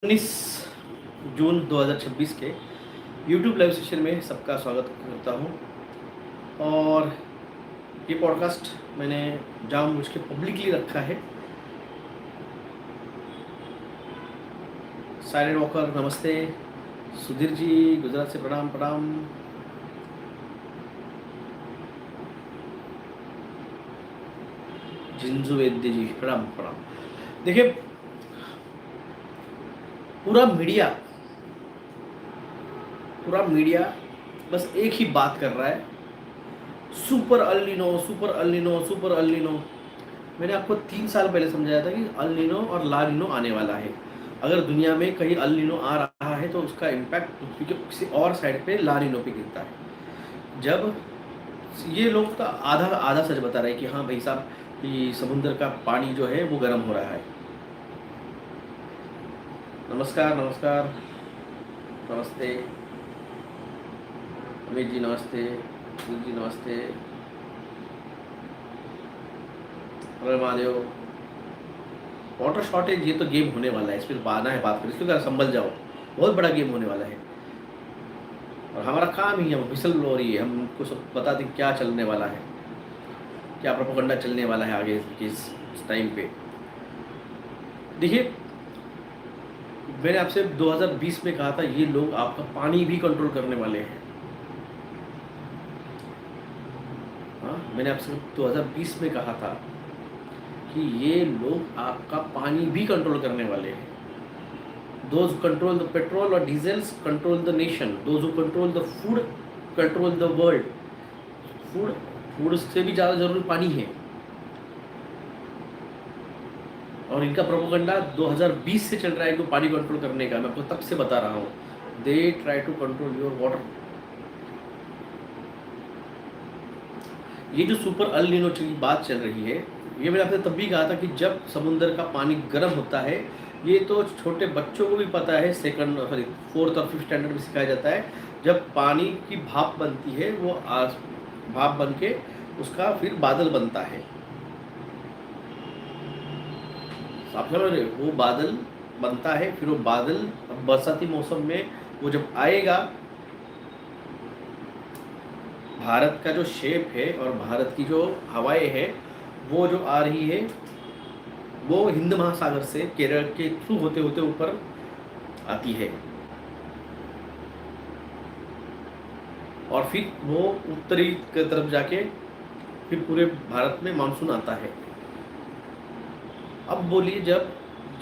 19 जून 2026 के YouTube live session में सबका स्वागत करता हूं। और ये पॉडकास्ट मैंने जानबूझ के पब्लिकली रखा है। साइलेंट वॉकर नमस्ते, सुधीर जी गुजरात से प्रणाम प्रणाम, जिंजू वैद्य जी प्रणाम प्रणाम। देखिए, पूरा मीडिया बस एक ही बात कर रहा है, सुपर अल्निनो सुपर अल्निनो सुपर अल्निनो। मैंने आपको 3 साल पहले समझाया था कि अल्निनो और लानिनो आने वाला है। अगर दुनिया में कहीं अल्निनो आ रहा है तो उसका इम्पैक्ट पृथ्वी के किसी और साइड पे लानिनो पे गिरता है। जब ये लोग तो आधा आधा सच बता रहे हैं कि हाँ भाई साहब, कि समुद्र का पानी जो है वो गर्म हो रहा है। नमस्कार नमस्कार, नमस्ते अमित जी, नमस्ते सुनील जी, नमस्ते महादेव। वाटर शॉर्टेज ये तो गेम होने वाला है, इस पर आना है बात करें, इसलिए संभल जाओ, बहुत बड़ा गेम होने वाला है। और हमारा काम ही है, विसल हो रही है, हमको सब बता दें क्या चलने वाला है, क्या प्रोपेगेंडा चलने वाला है आगे के इस टाइम पे। देखिए, मैंने आपसे 2020 में कहा था ये लोग आपका पानी भी कंट्रोल करने वाले हैं। हाँ, मैंने आपसे 2020 में कहा था कि ये लोग आपका पानी भी कंट्रोल करने वाले हैं। Those who control the petrol or diesels control the nation. Those who control the food control the world. Food से भी ज़्यादा जरूरी पानी है। और इनका प्रोपेगेंडा 2020 से चल रहा है कि पानी कंट्रोल करने का। मैं आपको तब से बता रहा हूँ, they try to control your water. ये जो सुपर अल नीनो की बात चल रही है, ये मैंने आपसे तब भी कहा था कि जब समुद्र का पानी गर्म होता है, ये तो छोटे बच्चों को भी पता है, फोर्थ और फिफ्थ स्टैंडर्ड में सिखाया जाता है। जब पानी की भाप बनती है, वो भाप बन के उसका फिर बादल बनता है। आप समझ रहे, वो बादल बनता है, फिर वो बादल बरसाती मौसम में वो जब आएगा, भारत का जो शेप है और भारत की जो हवाएं है वो जो आ रही है, वो हिंद महासागर से केरल के थ्रू होते होते ऊपर आती है और फिर वो उत्तरी की तरफ जाके फिर पूरे भारत में मानसून आता है। अब बोलिए, जब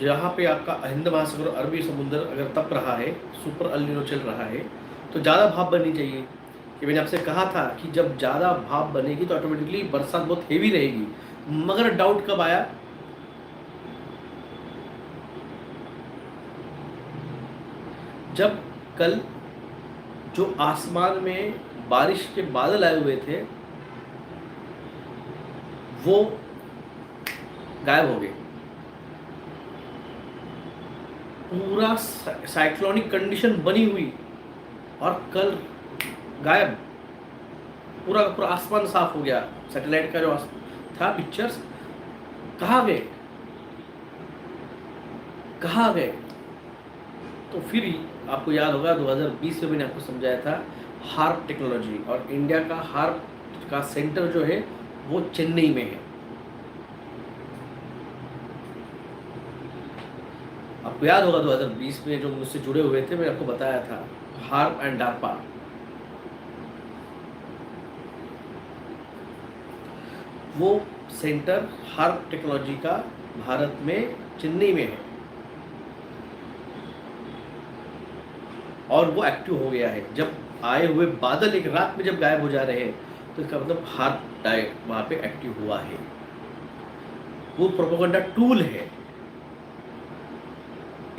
जहाँ पे आपका हिंद महासागर अरबी समुद्र अगर तप रहा है, सुपर अल नीनो चल रहा है, तो ज़्यादा भाप बननी चाहिए। कि मैंने आपसे कहा था कि जब ज़्यादा भाप बनेगी तो ऑटोमेटिकली बरसात बहुत हेवी रहेगी। मगर डाउट कब आया? जब कल जो आसमान में बारिश के बादल आए हुए थे वो गायब हो गए। पूरा साइक्लोनिक कंडीशन बनी हुई और कल गायब। पूरा पूरा आसमान साफ हो गया। सैटेलाइट का जो था पिक्चर्स कहाँ गए, कहाँ गए? तो फिर आपको याद होगा 2020 में मैंने आपको समझाया था हार्प टेक्नोलॉजी, और इंडिया का हार्प का सेंटर जो है वो चेन्नई में है। आपको याद होगा 2020 में जो मुझसे जुड़े हुए थे, मैंने आपको बताया था हार्प एंड डार्पा। वो सेंटर हार्प टेक्नोलॉजी का भारत में चेन्नई में है और वो एक्टिव हो गया है। जब आए हुए बादल एक रात में जब गायब हो जा रहे हैं, तो इसका मतलब हार्प वहाँ पे एक्टिव हुआ है। वो प्रोपेगेंडा टूल है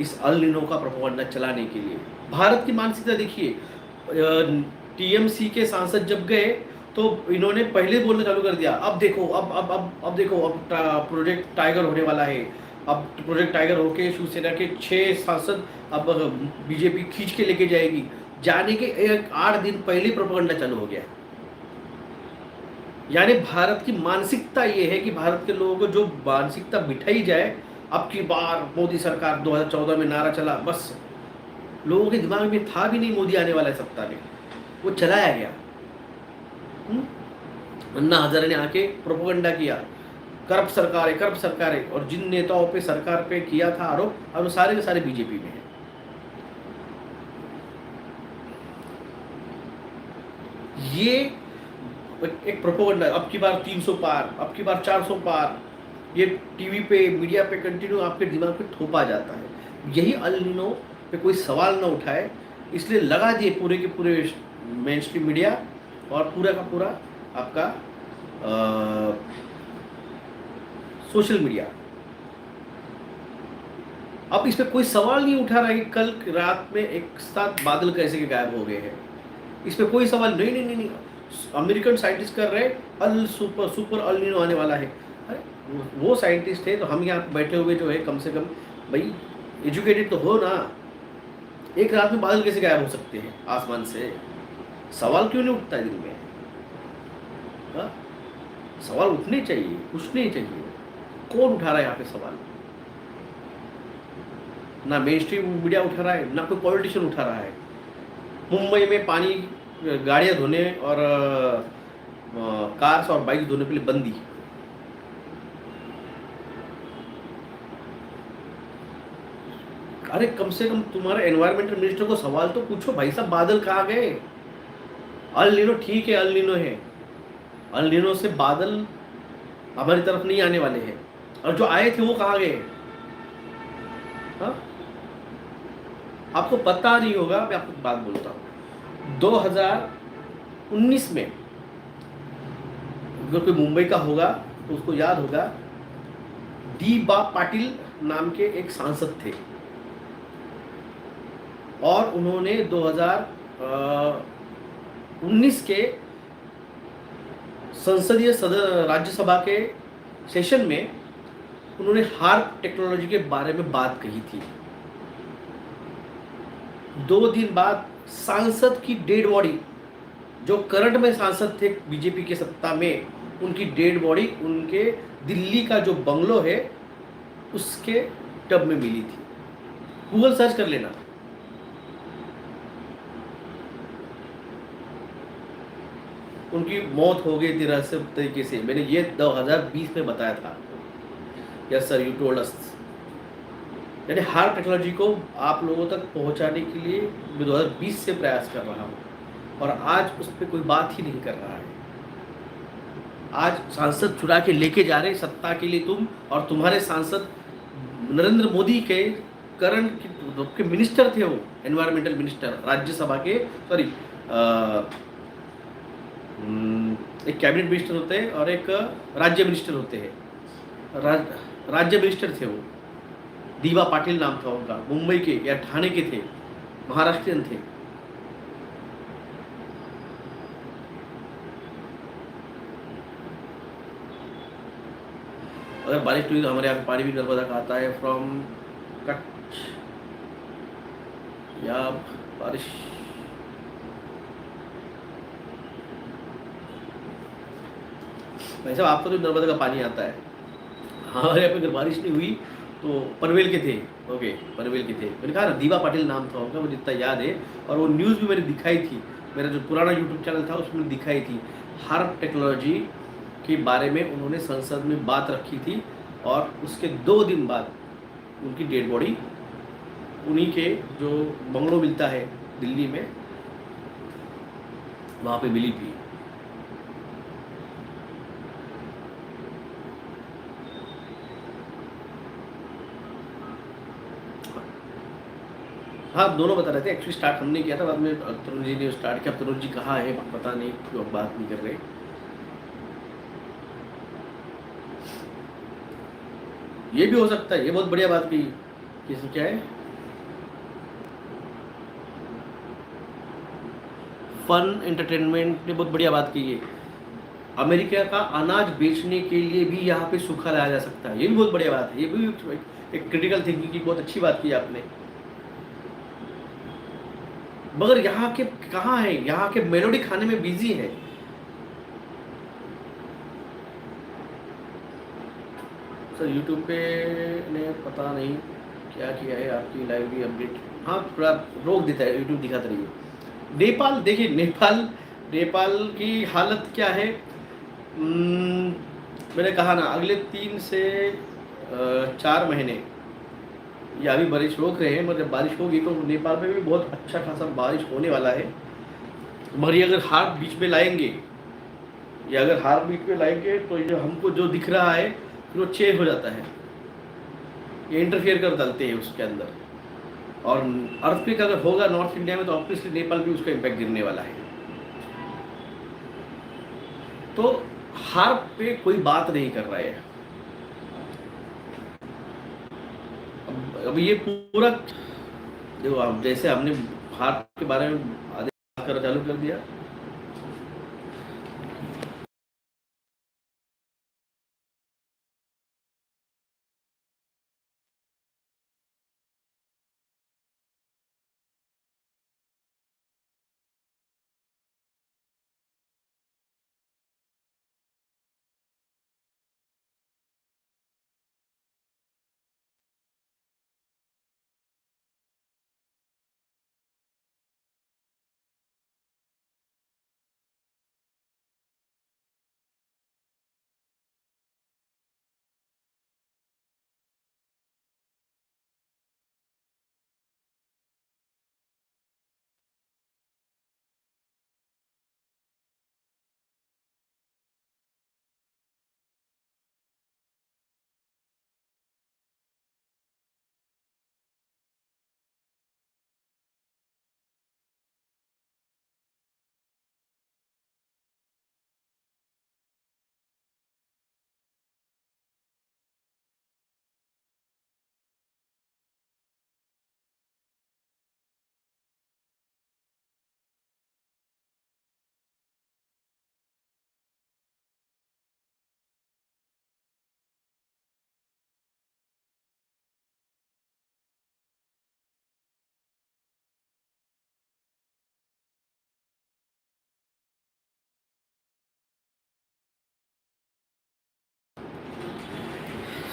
इस अल नीनो का प्रोपेगेंडा चलाने के लिए। भारत की मानसिकता देखिए, टीएमसी के सांसद जब गए तो इन्होंने पहले बोलना चालू कर दिया, अब देखो, अब देखो, अब प्रोजेक्ट टाइगर होने वाला है। अब प्रोजेक्ट टाइगर होके शिवसेना के 6 सांसद अब बीजेपी खींच के लेके जाएगी। जाने के 8 दिन पहले प्रोपेगेंडा चालू हो गया। यानी भारत की मानसिकता ये है कि भारत के लोगों को जो मानसिकता बिठाई जाए अब की बार मोदी सरकार 2014 में नारा चला, बस लोगों के दिमाग में था भी नहीं मोदी आने वाला है सत्ता में, वो चलाया गया। अन्ना हजारे ने आके प्रोपोगंडा किया, करप्ट सरकार है, और जिन नेताओं पे सरकार पे किया था आरोप, अब वो सारे के सारे बीजेपी में है। ये एक प्रोपोगंडा, अब की बार 300 पार, अब की बार 400 पार, ये टीवी पे मीडिया पे कंटिन्यू आपके दिमाग पे थोपा जाता है। यही अल नीनो पे कोई सवाल ना उठाए, इसलिए लगा दिए पूरे के पूरे मेन स्ट्रीम मीडिया और पूरा का पूरा आपका सोशल मीडिया। अब इस पे कोई सवाल नहीं उठा रहा है कि कल रात में एक साथ बादल कैसे के गायब हो गए हैं, इस पे कोई सवाल नहीं नहीं नहीं, नहीं। अमेरिकन साइंटिस्ट कर रहे सुपर अल नीनो आने वाला है। अरे वो साइंटिस्ट है, तो हम यहाँ बैठे हुए जो है कम से कम भाई एजुकेटेड तो हो ना। एक रात में बादल कैसे गायब हो सकते हैं आसमान से? सवाल क्यों नहीं उठता है दिन में? हा? सवाल उठने चाहिए, पूछने चाहिए। कौन उठा रहा है यहाँ पे सवाल? ना मेन स्ट्रीम मीडिया उठा रहा है, ना कोई पॉलिटिशियन उठा रहा है। मुंबई में पानी गाड़ियां धोने और कार्स और बाइक धोने के लिए बंदी। अरे कम से कम तुम्हारे एनवायरमेंटल मिनिस्टर को सवाल तो पूछो, भाई साहब बादल कहाँ गए? अल नीनो ठीक है, अल नीनो है, अल नीनो से बादल हमारी तरफ नहीं आने वाले हैं, और जो आए थे वो कहाँ गए? हाँ, आपको पता नहीं होगा, मैं आपको बात बोलता हूँ। 2019 में अगर कोई मुंबई का होगा तो उसको याद होगा, डी.बा. पाटिल नाम के एक सांसद थे, और उन्होंने 2019 के संसदीय राज्यसभा के सेशन में उन्होंने हार्प टेक्नोलॉजी के बारे में बात कही थी। 2 दिन बाद सांसद की डेड बॉडी, जो करंट में सांसद थे बीजेपी के सत्ता में, उनकी डेड बॉडी उनके दिल्ली का जो बंगलो है उसके टब में मिली थी। गूगल सर्च कर लेना। उनकी मौत हो गई थी रहस्यमय तरीके से। मैंने ये 2020 में बताया था। Yes sir, you told us. यानी हार्प टेक्नोलॉजी को आप लोगों तक पहुंचाने के लिए मैं 2020 से प्रयास कर रहा हूं, और आज उस पर कोई बात ही नहीं कर रहा है। आज सांसद चुरा के लेके जा रहे सत्ता के लिए तुम, और तुम्हारे सांसद नरेंद्र मोदी के करंट के मिनिस्टर थे, वो एनवायरमेंटल मिनिस्टर राज्यसभा के, सॉरी एक कैबिनेट मिनिस्टर होते हैं और एक राज्य मिनिस्टर होते हैं। राज्य मिनिस्टर थे वो, डी.बा. पाटिल नाम था उनका, मुंबई के या ठाणे के थे, महाराष्ट्रियन थे। अगर बारिश हुई तो हमारे यहाँ पे पानी भी नर्मदा का आता है फ्रॉम कच्छ या बारिश। भाई साहब आपको तो नर्मदा का पानी आता है, हमारे यहाँ पे अगर बारिश नहीं हुई तो पनवेल के थे, ओके पनवेल के थे। मैंने कहा ना डी.बा. पाटिल नाम था उनका, मुझे इतना याद है। और वो न्यूज़ भी मैंने दिखाई थी, मेरा जो पुराना यूट्यूब चैनल था उसमें दिखाई थी। हार्प टेक्नोलॉजी के बारे में उन्होंने संसद में बात रखी थी, और उसके 2 दिन बाद उनकी डेड बॉडी उन्हीं के जो बंगलो मिलता है दिल्ली में, वहाँ पे मिली थी। हाँ, दोनों बता रहे थे। एक्चुअली स्टार्ट हमने किया था, बाद में तरुण जी ने स्टार्ट किया। तरुण जी कहाँ है पता नहीं, क्यों बात नहीं कर रहे। ये भी हो सकता है, ये बहुत बढ़िया बात की। किसी क्या है, फन एंटरटेनमेंट ने बहुत बढ़िया बात की है। अमेरिका का अनाज बेचने के लिए भी यहाँ पे सूखा लाया जा सकता है, ये भी बहुत बढ़िया बात है। ये भी एक क्रिटिकल थिंकिंग की बहुत अच्छी बात की आपने। मगर यहाँ के कहाँ है, यहाँ के मेलोडी खाने में बिजी है। सर यूट्यूब पे ने पता नहीं क्या किया है, आपकी लाइव भी अपडेट हाँ थोड़ा रोक देता है यूट्यूब, दिखाता नहीं है। नेपाल देखिए, नेपाल नेपाल की हालत क्या है। मैंने कहा ना अगले 3 से 4 महीने या अभी बारिश रोक रहे हैं, मगर जब बारिश होगी तो नेपाल में भी बहुत अच्छा खासा बारिश होने वाला है। मगर ये अगर हार बीच में लाएंगे, या अगर हार बीच में लाएंगे तो ये हमको जो दिख रहा है फिर वो चेंज हो जाता है, ये इंटरफेयर कर डालते हैं उसके अंदर। और अर्थक्वेक अगर होगा नॉर्थ इंडिया में तो ऑब्वियसली नेपाल भी उसका इम्पैक्ट गिरने वाला है। तो हार पे कोई बात नहीं कर रहा है। अब ये पूरा देखो, अब जैसे हमने हार के बारे में आधे बात करना चालू कर दिया,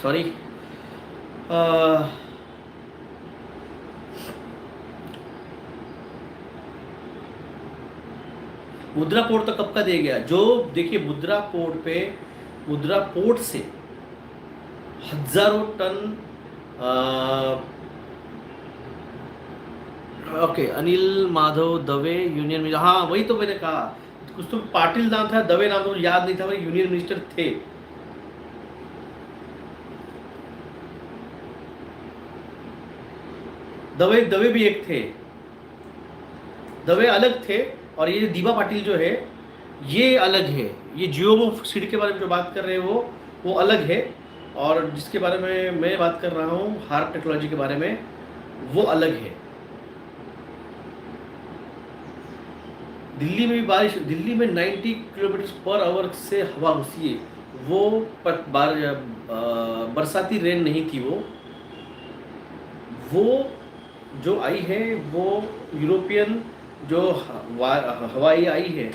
सॉरी मुद्रा पोर्ट तो कब का दे गया। जो देखिए मुद्रा पोर्ट पे, मुद्रा पोर्ट से हजारों ton okay Anil Madhav Dave union minister, हाँ वही तो मैंने कहा, कुछ तो पाटिल नाम था, दवे नाम तो याद नहीं था, वही यूनियन मिनिस्टर थे। दवे दवे भी एक थे, दवे अलग थे। और ये दीपा पाटिल जो है ये अलग है, ये जियो सीड के बारे में जो बात कर रहे हो वो अलग है, और जिसके बारे में मैं बात कर रहा हूँ हार्प टेक्नोलॉजी के बारे में वो अलग है। दिल्ली में भी बारिश, दिल्ली में 90 किलोमीटर पर आवर से हवा घुसी है, वो बरसाती रेन नहीं थी, वो जो आई है वो यूरोपियन जो हवाई आई है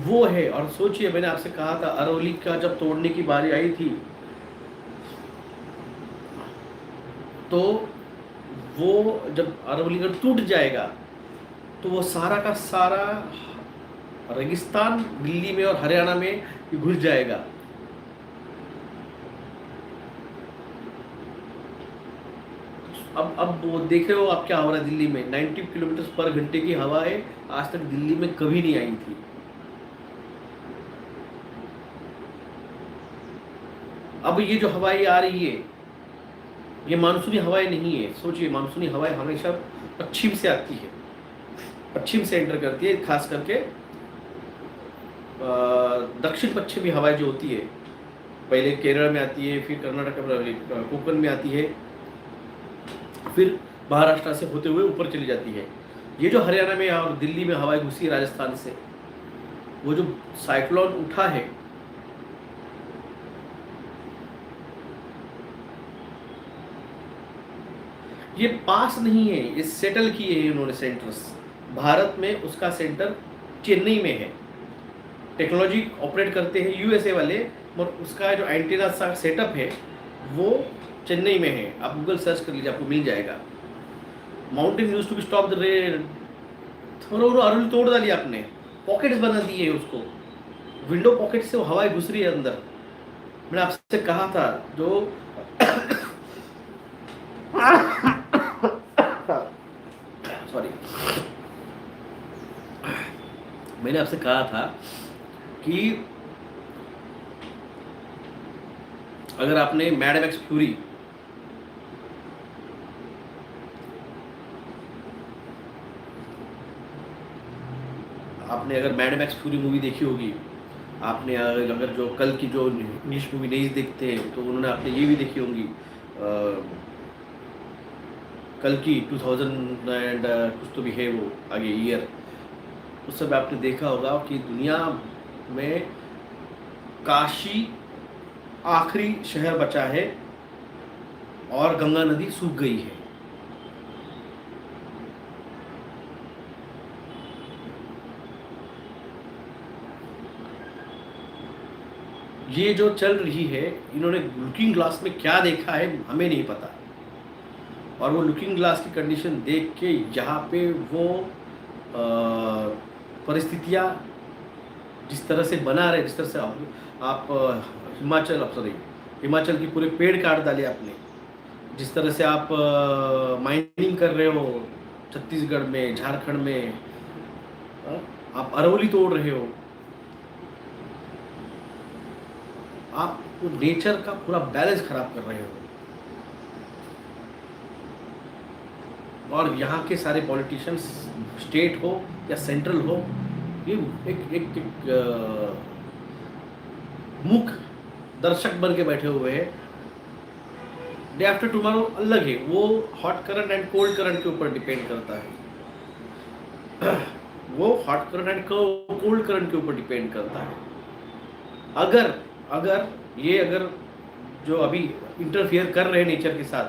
वो है। और सोचिए मैंने आपसे कहा था अरवली का जब तोड़ने की बारी आई थी तो वो जब अरवली का टूट जाएगा तो वो सारा का सारा रेगिस्तान दिल्ली में और हरियाणा में घुस जाएगा। अब वो देख रहे हो आप क्या हो रहा है दिल्ली में, 90 किलोमीटर पर घंटे की हवा है, आज तक दिल्ली में कभी नहीं आई थी। अब ये जो हवाएं आ रही है ये मानसूनी हवाएं नहीं है। सोचिए मानसूनी हवाएं हमेशा पश्चिम से आती है, पश्चिम से एंटर करती है, खास करके दक्षिण पश्चिमी हवाएं जो होती है पहले केरल में आती है, फिर कर्नाटक कोकण में आती है, फिर महाराष्ट्र से होते हुए ऊपर चली जाती है। ये जो हरियाणा में और दिल्ली में हवाएं घुसी राजस्थान से, वो जो साइक्लोन उठा है ये पास नहीं है, ये सेटल किए हैं उन्होंने सेंटर्स। भारत में उसका सेंटर चेन्नई में है, टेक्नोलॉजी ऑपरेट करते हैं यूएसए वाले, और उसका जो एंटीना सा सेटअप है वो चेन्नई में है, आप गूगल सर्च कर लीजिए, आपको मिल जाएगा। Mountain use to be stop the rain, थोड़ा अरुल तोड़ डाली आपने, पॉकेट्स बना दिए उसको, विंडो पॉकेट से वो हवाएं घुस रही है अंदर। मैंने आपसे कहा था जो सॉरी, मैंने आपसे कहा था कि अगर आपने मैड मैक्स फ्यूरी आपने अगर मैड मैक्स फ्यूरी मूवी देखी होगी, आपने अगर जो कल की जो इंग्लिश मूवी नहीं देखते हैं तो उन्होंने आपने ये भी देखी होंगी, कल की 2000 एंड कुछ तो भी है वो आगे ईयर, उस समय आपने देखा होगा कि दुनिया में काशी आखिरी शहर बचा है और गंगा नदी सूख गई है। ये जो चल रही है, इन्होंने लुकिंग ग्लास में क्या देखा है हमें नहीं पता, और वो लुकिंग ग्लास की कंडीशन देख के यहाँ पे वो परिस्थितियाँ जिस तरह से बना रहे, जिस तरह से आप हिमाचल की पूरे पेड़ काट डाले आपने, जिस तरह से आप माइनिंग कर रहे हो छत्तीसगढ़ में, झारखंड में, आप अरवली तोड़ रहे हो, आप नेचर का पूरा बैलेंस खराब कर रहे हो। और यहाँ के सारे पॉलिटिशियंस, स्टेट हो या सेंट्रल हो, ये एक मूक दर्शक बन के बैठे हुए हैं। डे आफ्टर टुमारो अलग है, वो hot current and cold current के ऊपर डिपेंड करता है। वो hot current and cold current के ऊपर डिपेंड करता है। अगर जो अभी इंटरफियर कर रहे हैं नेचर के साथ,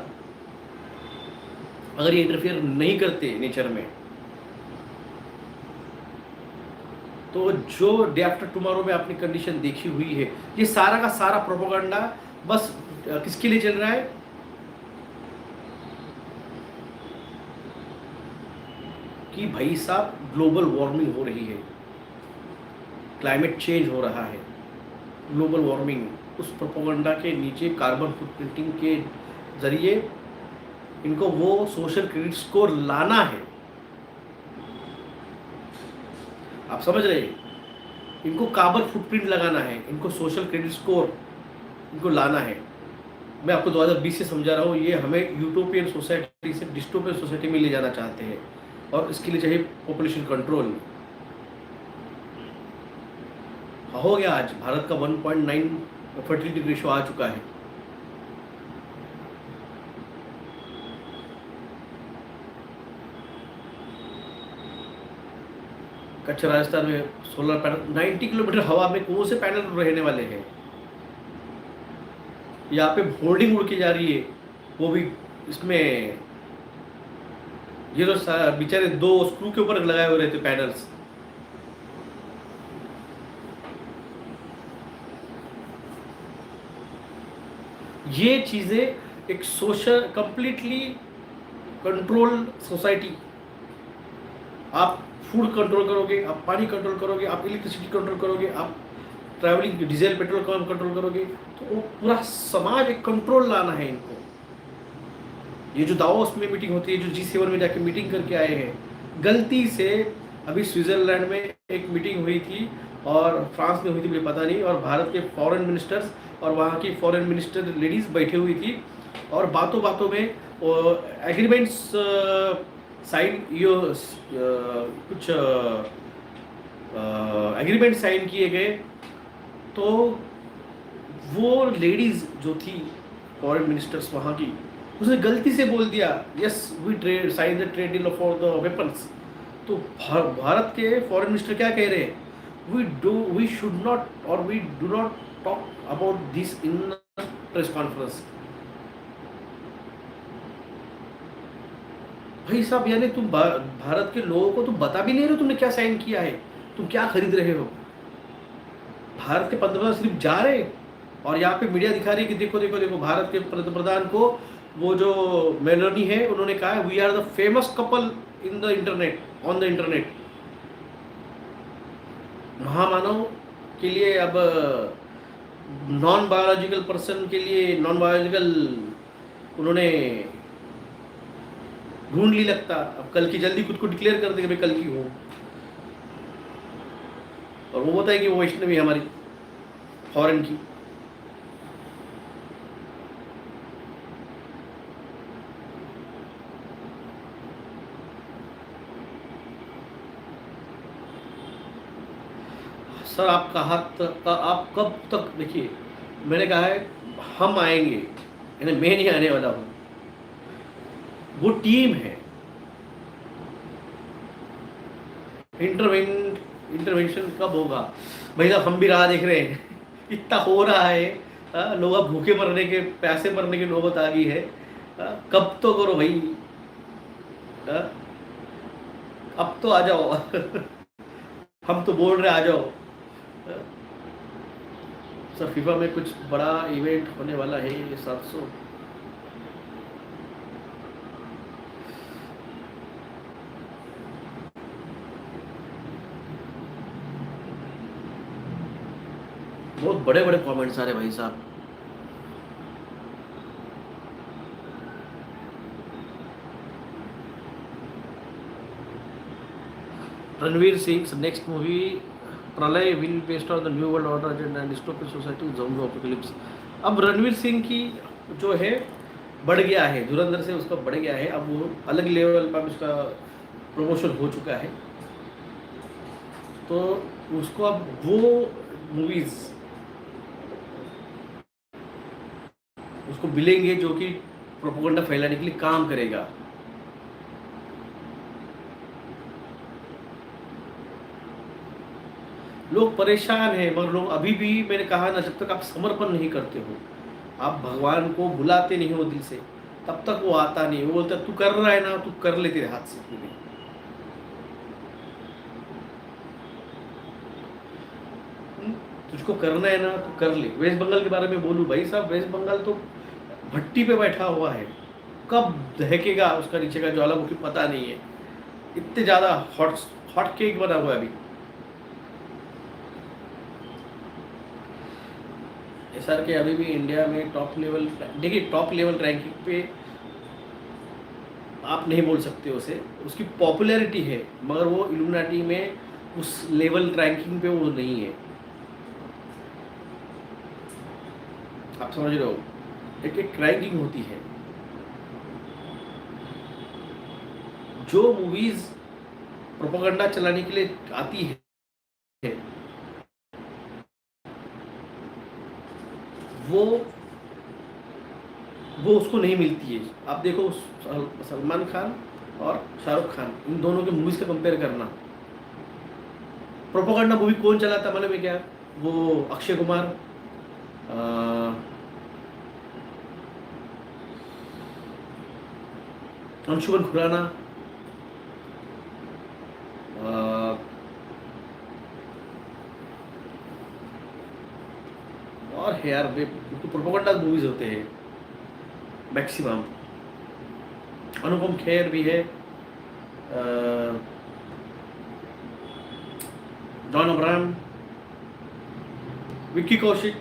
अगर ये इंटरफियर नहीं करते नेचर में, तो जो डे आफ्टर टुमारो में आपने कंडीशन देखी हुई है, ये सारा का सारा प्रोपेगेंडा बस किसके लिए चल रहा है? कि भाई साहब ग्लोबल वार्मिंग हो रही है, क्लाइमेट चेंज हो रहा है, ग्लोबल वार्मिंग, उस प्रोपेगेंडा के नीचे कार्बन फुटप्रिंटिंग के जरिए इनको वो सोशल क्रेडिट स्कोर लाना है। आप समझ रहे हैं? इनको कार्बन फुटप्रिंट लगाना है, इनको सोशल क्रेडिट स्कोर इनको लाना है। मैं आपको 2020 से समझा रहा हूँ, ये हमें यूटोपियन सोसाइटी से डिस्टोपियन सोसाइटी में ले जाना चाहते हैं, और इसके लिए चाहिए पॉपुलेशन कंट्रोल। हो गया, आज भारत का 1.9 फर्टिलिटी रेशो आ चुका है। कच्छ राजस्थान में सोलर पैनल 90 किलोमीटर हवा में कौन से पैनल रहने वाले हैं? यहाँ पे होर्डिंग उड़ के जा रही है, वो भी इसमें ये तो बेचारे 2 स्क्रू के ऊपर लगाए हुए रहते पैनल्स। ये चीजें एक सोशल कंप्लीटली कंट्रोल सोसाइटी, आप फूड कंट्रोल करोगे, आप पानी कंट्रोल करोगे, आप इलेक्ट्रिसिटी कंट्रोल करोगे, आप ट्रैवलिंग डीजल पेट्रोल कंट्रोल करोगे, तो वो पूरा समाज एक कंट्रोल लाना है इनको। ये जो दावोस में मीटिंग होती है, जो G7 में जाके मीटिंग करके आए हैं, गलती से अभी स्विट्जरलैंड में एक मीटिंग हुई थी और फ्रांस में हुई थी, मुझे पता नहीं, और भारत के फॉरेन मिनिस्टर्स और वहाँ की फॉरेन मिनिस्टर लेडीज़ बैठी हुई थी, और बातों बातों में एग्रीमेंट्स साइन कुछ एग्रीमेंट साइन किए गए। तो वो लेडीज़ जो थी फॉरेन मिनिस्टर्स वहाँ की, उसने गलती से बोल दिया yes we trade sign the trade deal for the weapons. तो भारत के फॉरेन मिनिस्टर क्या कह रहे हैं? वी शुड नॉट और we do not talk about this in press conference. भाई साहब, यानी तुम भारत के लोगों को तुम बता भी नहीं रहे हो तुमने क्या साइन किया है, तुम क्या खरीद रहे हो। भारत के पंतप्रधान सिर्फ जा रहे और यहाँ पे मीडिया दिखा रही है कि देखो देखो देखो भारत के प्रधान को वो जो मेलोनी है उन्होंने कहा है we are the famous couple in the internet, on the internet. महामानव के लिए अब नॉन बायोलॉजिकल पर्सन के लिए नॉन बायोलॉजिकल उन्होंने ढूंढ ली लगता। अब कल की जल्दी खुद को डिक्लेयर कर दे कि मैं कल की हूँ, और वो बताए कि वो वैष्णवी हमारी फॉरेन की। सर आप कहा आप कब तक, देखिए मैंने कहा है हम आएंगे, यानी मैं नहीं आने वाला हूँ, वो टीम है। इंटरवेंशन कब होगा भाई साहब, हम भी राह देख रहे हैं इतना हो रहा है। लोग अब भूखे मरने के, प्यासे मरने की नौबत आ गई है। कब तो करो भाई, अब तो आ जाओ हम तो बोल रहे आ जाओ। सर फीफा में कुछ बड़ा इवेंट होने वाला है ये 700। बहुत बड़े बड़े कमेंट्स आ रहे भाई साहब। रणवीर सिंह नेक्स्ट मूवी प्रलय will based on the new world order and dystopian society zombie apocalypse. अब रणवीर सिंह की जो है बढ़ गया है, धुरंधर से उसका बढ़ गया है, अब वो अलग लेवल पर उसका प्रमोशन हो चुका है, तो उसको अब वो मूवीज उसको मिलेंगे जो कि प्रोपोगंडा फैलाने के लिए काम करेगा। लोग परेशान हैं, मगर लोग अभी भी, मैंने कहा ना, जब तक आप समर्पण नहीं करते हो, आप भगवान को बुलाते नहीं हो दिल से, तब तक वो आता नहीं। वो बोलता तू कर रहा है ना, तू कर ले, तेरे हाथ से पूरे। तुझको करना है ना तो कर ले। वेस्ट बंगाल के बारे में बोलूं भाई साहब, वेस्ट बंगाल तो भट्टी पे बैठा हुआ है, कब दहकेगा उसका नीचे का ज्वालामुखी पता नहीं है। इतने ज्यादा हॉट केक बना हुआ है अभी। एसआर के अभी भी इंडिया में टॉप लेवल, देखिए टॉप लेवल रैंकिंग पे आप नहीं बोल सकते उसे, उसकी पॉपुलैरिटी है, मगर वो इल्यूमिनाटी में उस लेवल रैंकिंग पे वो नहीं है। आप समझ रहे हो, एक एक रैंकिंग होती है। जो मूवीज प्रोपेगेंडा चलाने के लिए आती है वो उसको नहीं मिलती है। आप देखो सलमान खान और शाहरुख खान, इन दोनों के मूवीज का कंपेयर करना, प्रोपेगेंडा मूवी कौन चलाता मालूम है क्या? वो अक्षय कुमार, अंशुमन खुराना, और है यार, तो प्रोपेगेंडा मूवीज होते हैं मैक्सिमम। अनुपम खेर भी है, जॉन अब्राहम, विक्की कौशिक,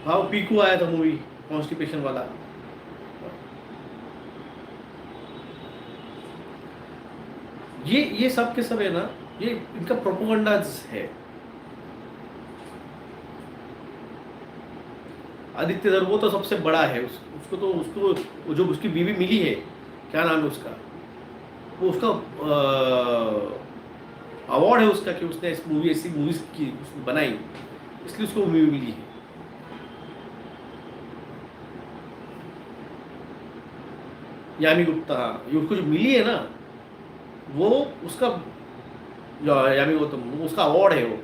हाँ पीकू आया था मूवी कॉन्स्टिपेशन वाला। ये सब के सब है ना, ये इनका प्रोपेगेंडा है। आदित्य दर वो तो सबसे बड़ा है, उसको जो उसकी बीवी मिली है, क्या नाम है उसका, वो उसका अवार्ड है उसका कि उसने इस मूवी, ऐसी मूवीज की बनाई, इसलिए उसको मूवी मिली है। यामी गुप्ता, ये उसको जो मिली है ना, वो उसका यामी गौतम, उसका अवार्ड है वो।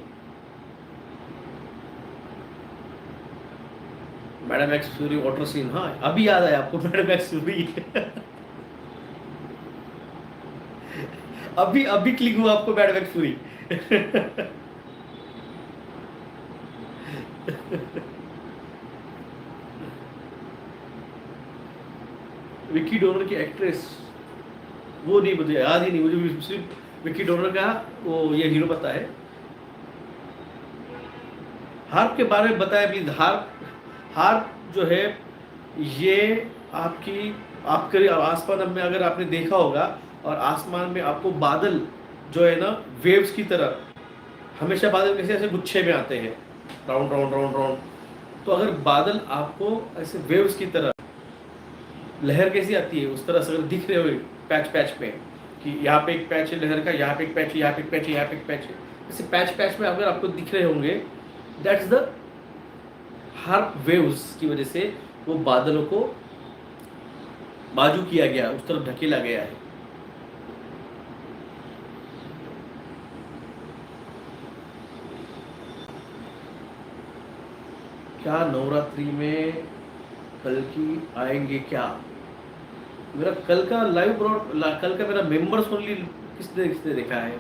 मैडम एक्स फ्यूरी वाटर सीन, हाँ अभी याद आया आपको मैडम एक्स फ्यूरी अभी अभी क्लिक हुआ आपको बैड वैक्स पूरी। विक्की डोनर की एक्ट्रेस, वो नहीं, मुझे याद ही नहीं, मुझे सिर्फ विक्की डोनर का वो ये हीरो पता है। हार्प के बारे में बताएं प्लीज। हार्प, हार्प जो है ये आपकी, आपके आसमान में अगर आपने देखा होगा, और आसमान में आपको बादल जो है ना वेव्स की तरह, हमेशा बादल कैसे ऐसे गुच्छे में आते हैं, राउंड राउंड राउंड राउंड। तो अगर बादल आपको ऐसे वेव्स की तरह, लहर कैसी आती है उस तरह से अगर दिख रहे हो पैच पैच पे, कि यहाँ पे एक पैच है लहर का, यहाँ पे एक पैच है, यहाँ पे एक पैच है, यहाँ पे एक पैच है, ऐसे पैच पैच में अगर आपको दिख रहे होंगे, दैट्स द हार्प वेव्स की वजह से वो बादलों को बाजू किया गया, उस तरफ ढकेला गया है। क्या नवरात्रि में कल की आएंगे क्या? मेरा कल का लाइव कल का मेरा मेंबर्स ओनली किसने देखा है?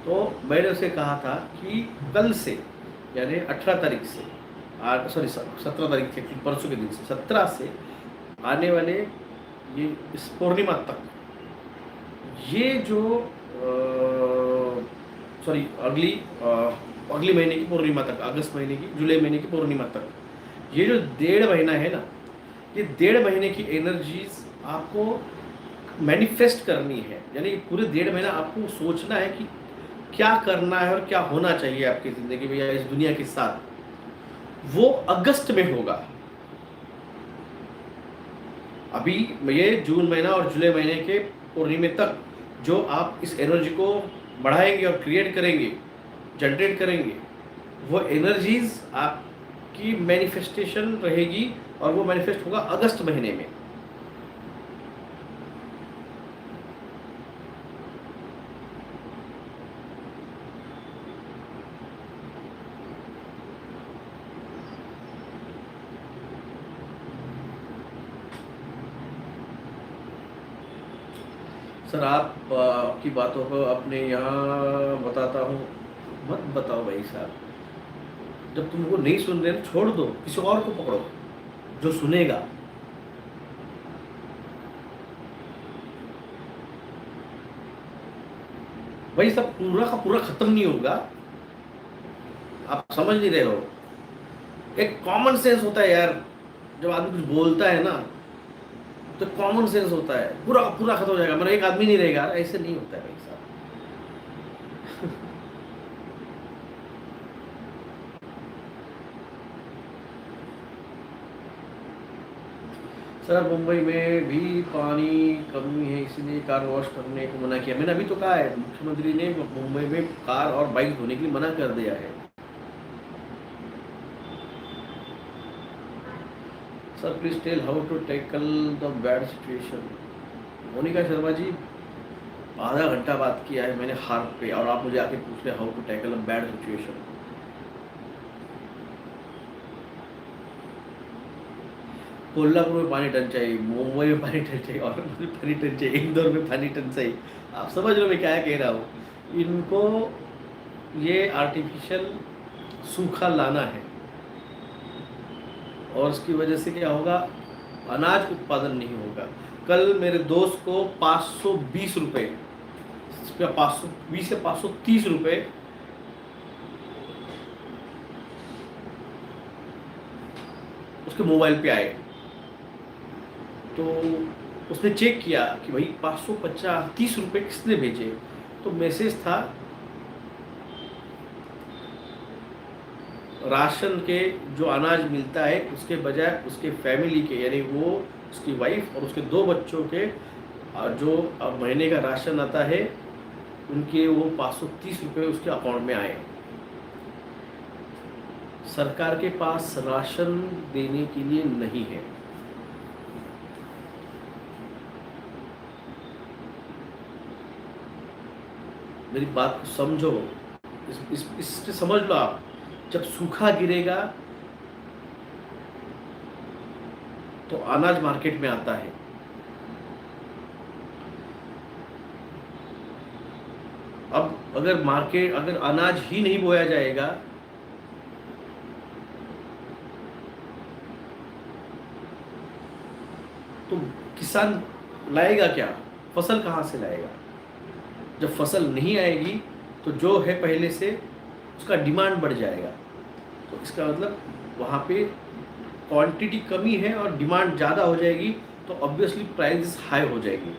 तो मैंने उसे कहा था कि कल से, यानी 18 तारीख से, सॉरी 17 तारीख से, परसों के दिन से, 17 से आने वाले ये इस पूर्णिमा तक, ये जो सॉरी अगली महीने की पूर्णिमा तक, अगस्त महीने की, जुलाई महीने की पूर्णिमा तक, ये जो 1.5 महीना है ना, ये 1.5 महीने की एनर्जीज आपको मैनिफेस्ट करनी है। यानी पूरे 1.5 महीना आपको सोचना है कि क्या करना है और क्या होना चाहिए आपकी ज़िंदगी में या इस दुनिया के साथ। वो अगस्त में होगा। अभी ये जून महीना और जुलाई महीने के पूर्णिमे तक जो आप इस एनर्जी को बढ़ाएंगे और क्रिएट करेंगे, जनरेट करेंगे, वो एनर्जीज आपकी मैनिफेस्टेशन रहेगी, और वो मैनिफेस्ट होगा अगस्त महीने में। सर आपकी बातों को अपने यहाँ बताता हूँ, मत बताओ भाई साहब। जब तुमको नहीं सुन रहे छोड़ दो, किसी और को पकड़ो जो सुनेगा। भाई सब पूरा का पूरा खत्म नहीं होगा, आप समझ नहीं रहे हो। एक कॉमन सेंस होता है यार, जब आदमी कुछ बोलता है ना तो कॉमन सेंस होता है, पूरा पूरा खत्म हो जाएगा, मतलब एक आदमी नहीं रहेगा, ऐसे नहीं होता है भाई साहब। सर मुंबई में भी पानी कमी है, इसलिए कार वॉश करने को मना किया। मैंने अभी तो कहा है, मुख्यमंत्री ने मुंबई में कार और बाइक धोने के लिए मना कर दिया है। Sir please tell how to tackle the bad situation. Monica Sharma ji, आधा घंटा बात किया है मैंने हार्प पे, और आप मुझे आके पूछ रहे how to tackle a bad situation. Kolhapur में पानी टन चाहिए, मुंबई में पानी टन चाहिए, और में पानी टन चाहिए, इंदौर में पानी टन चाहिए। आप समझ लो मैं क्या कह रहा हूँ। इनको ये आर्टिफिशियल सूखा लाना है, और उसकी वजह से क्या होगा, अनाज उत्पादन नहीं होगा। कल मेरे दोस्त को 520 रुपये, 520 से 530 रुपये उसके मोबाइल पे आए। तो उसने चेक किया कि भाई 530 रुपये किसने भेजे, तो मैसेज था राशन के जो अनाज मिलता है उसके बजाय उसके फैमिली के, यानी वो उसकी वाइफ और उसके 2 बच्चों के जो महीने का राशन आता है, उनके वो 530 रुपये उसके अकाउंट में आए। सरकार के पास राशन देने के लिए नहीं है। मेरी बात को समझो, इससे समझ लो आप, जब सूखा गिरेगा तो अनाज मार्केट में आता है। अब अगर अनाज ही नहीं बोया जाएगा तो किसान लाएगा क्या, फसल कहाँ से लाएगा? जब फसल नहीं आएगी तो जो है पहले से उसका डिमांड बढ़ जाएगा, तो इसका मतलब वहाँ पे क्वांटिटी कमी है और डिमांड ज़्यादा हो जाएगी, तो ऑब्वियसली प्राइस हाई हो जाएगी।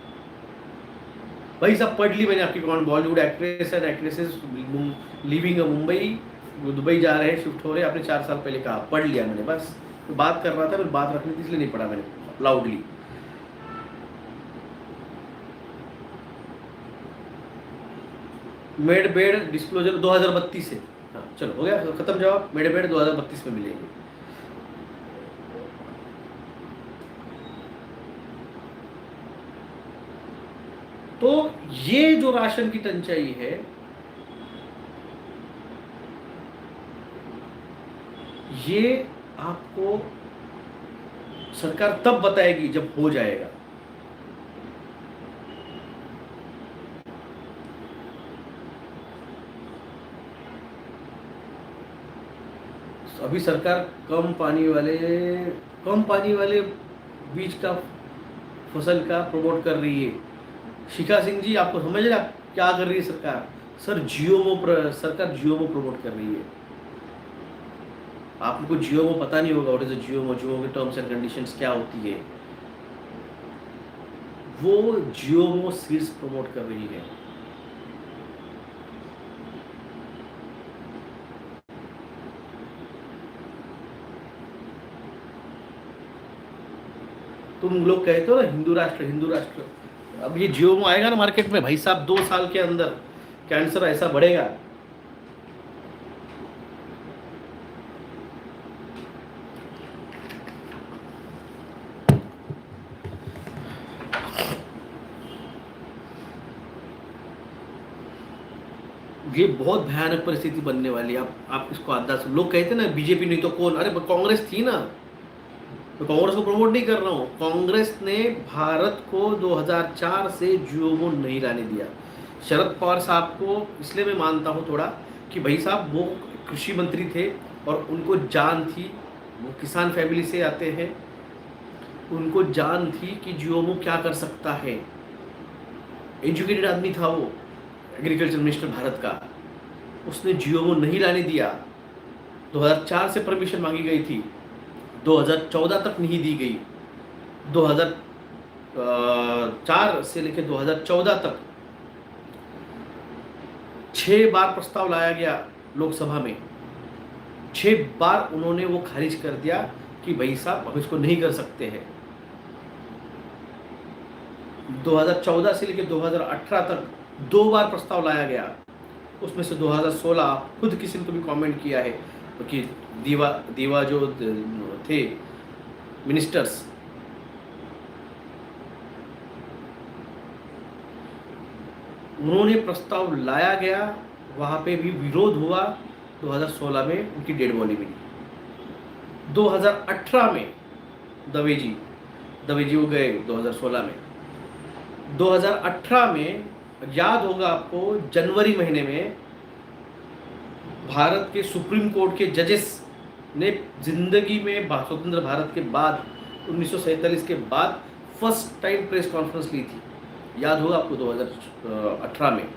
भाई साहब पढ़ ली मैंने आपकी, कौन Bollywood actress and actresses living Mumbai, Dubai जा रहे हैं, शिफ्ट हो रहे हैं, आपने 4 साल पहले कहा, पढ़ लिया मैंने, बस बात कर रहा था, फिर बात रखनी थी इसलिए नहीं पढ़ा मैंने लाउडली। मेड बेड डिस्क्लोजर 2032 से, हाँ चलो हो गया खत्म जवाब, मेड बेड 2032 में मिलेगी। तो ये जो राशन की टंचाई है, ये आपको सरकार तब बताएगी जब हो जाएगा। अभी सरकार कम पानी वाले बीज का फसल का प्रमोट कर रही है। शिखा सिंह जी आपको समझ रहे क्या कर रही है सरकार? सरकार जीओमो प्रमोट कर रही है। आपको जीओमो पता नहीं होगा, व्हाट इज जीओमो के टर्म्स एंड कंडीशंस क्या होती है। वो जीओमो सीड्स प्रमोट कर रही है। तुम लोग कहते हो ना हिंदू राष्ट्र, अब ये जीओमो आएगा ना मार्केट में, भाई साहब 2 साल के अंदर कैंसर ऐसा बढ़ेगा। ये बहुत भयानक परिस्थिति बनने वाली है। आप इसको आधा लोग कहते हैं ना बीजेपी नहीं तो कौन, अरे कांग्रेस थी ना, मैं कांग्रेस को प्रमोट नहीं कर रहा हूँ। कांग्रेस ने भारत को 2004 से जीओमो नहीं लाने दिया। शरद पवार साहब को इसलिए मैं मानता हूँ थोड़ा कि भाई साहब वो कृषि मंत्री थे और उनको जान थी, वो किसान फैमिली से आते हैं, उनको जान थी कि जीओमो क्या कर सकता है। एजुकेटेड आदमी था वो, एग्रीकल्चर मिनिस्टर भारत का, उसने जीओमो नहीं लाने दिया। 2004 से परमिशन मांगी गई थी, 2014 तक नहीं दी गई। 2004 से लेकर 2014 तक 6 बार प्रस्ताव लाया गया लोकसभा में, 6 बार उन्होंने वो खारिज कर दिया कि भाई साहब अब इसको नहीं कर सकते हैं। 2014 से लेकर 2018 तक 2 बार प्रस्ताव लाया गया, उसमें से 2016 खुद किसी ने तो भी कमेंट किया है कि दीवा जो थे मिनिस्टर्स, उन्होंने प्रस्ताव लाया गया, वहाँ पे भी विरोध हुआ। 2016 में उनकी डेड बॉडी मिली। 2018 में दवे जी वो गए 2016 में। 2018 में याद होगा आपको, जनवरी महीने में भारत के सुप्रीम कोर्ट के जजेस ने जिंदगी में स्वतंत्र भारत के बाद 1947 के बाद फर्स्ट टाइम प्रेस कॉन्फ्रेंस ली थी, याद होगा आपको 2018 में।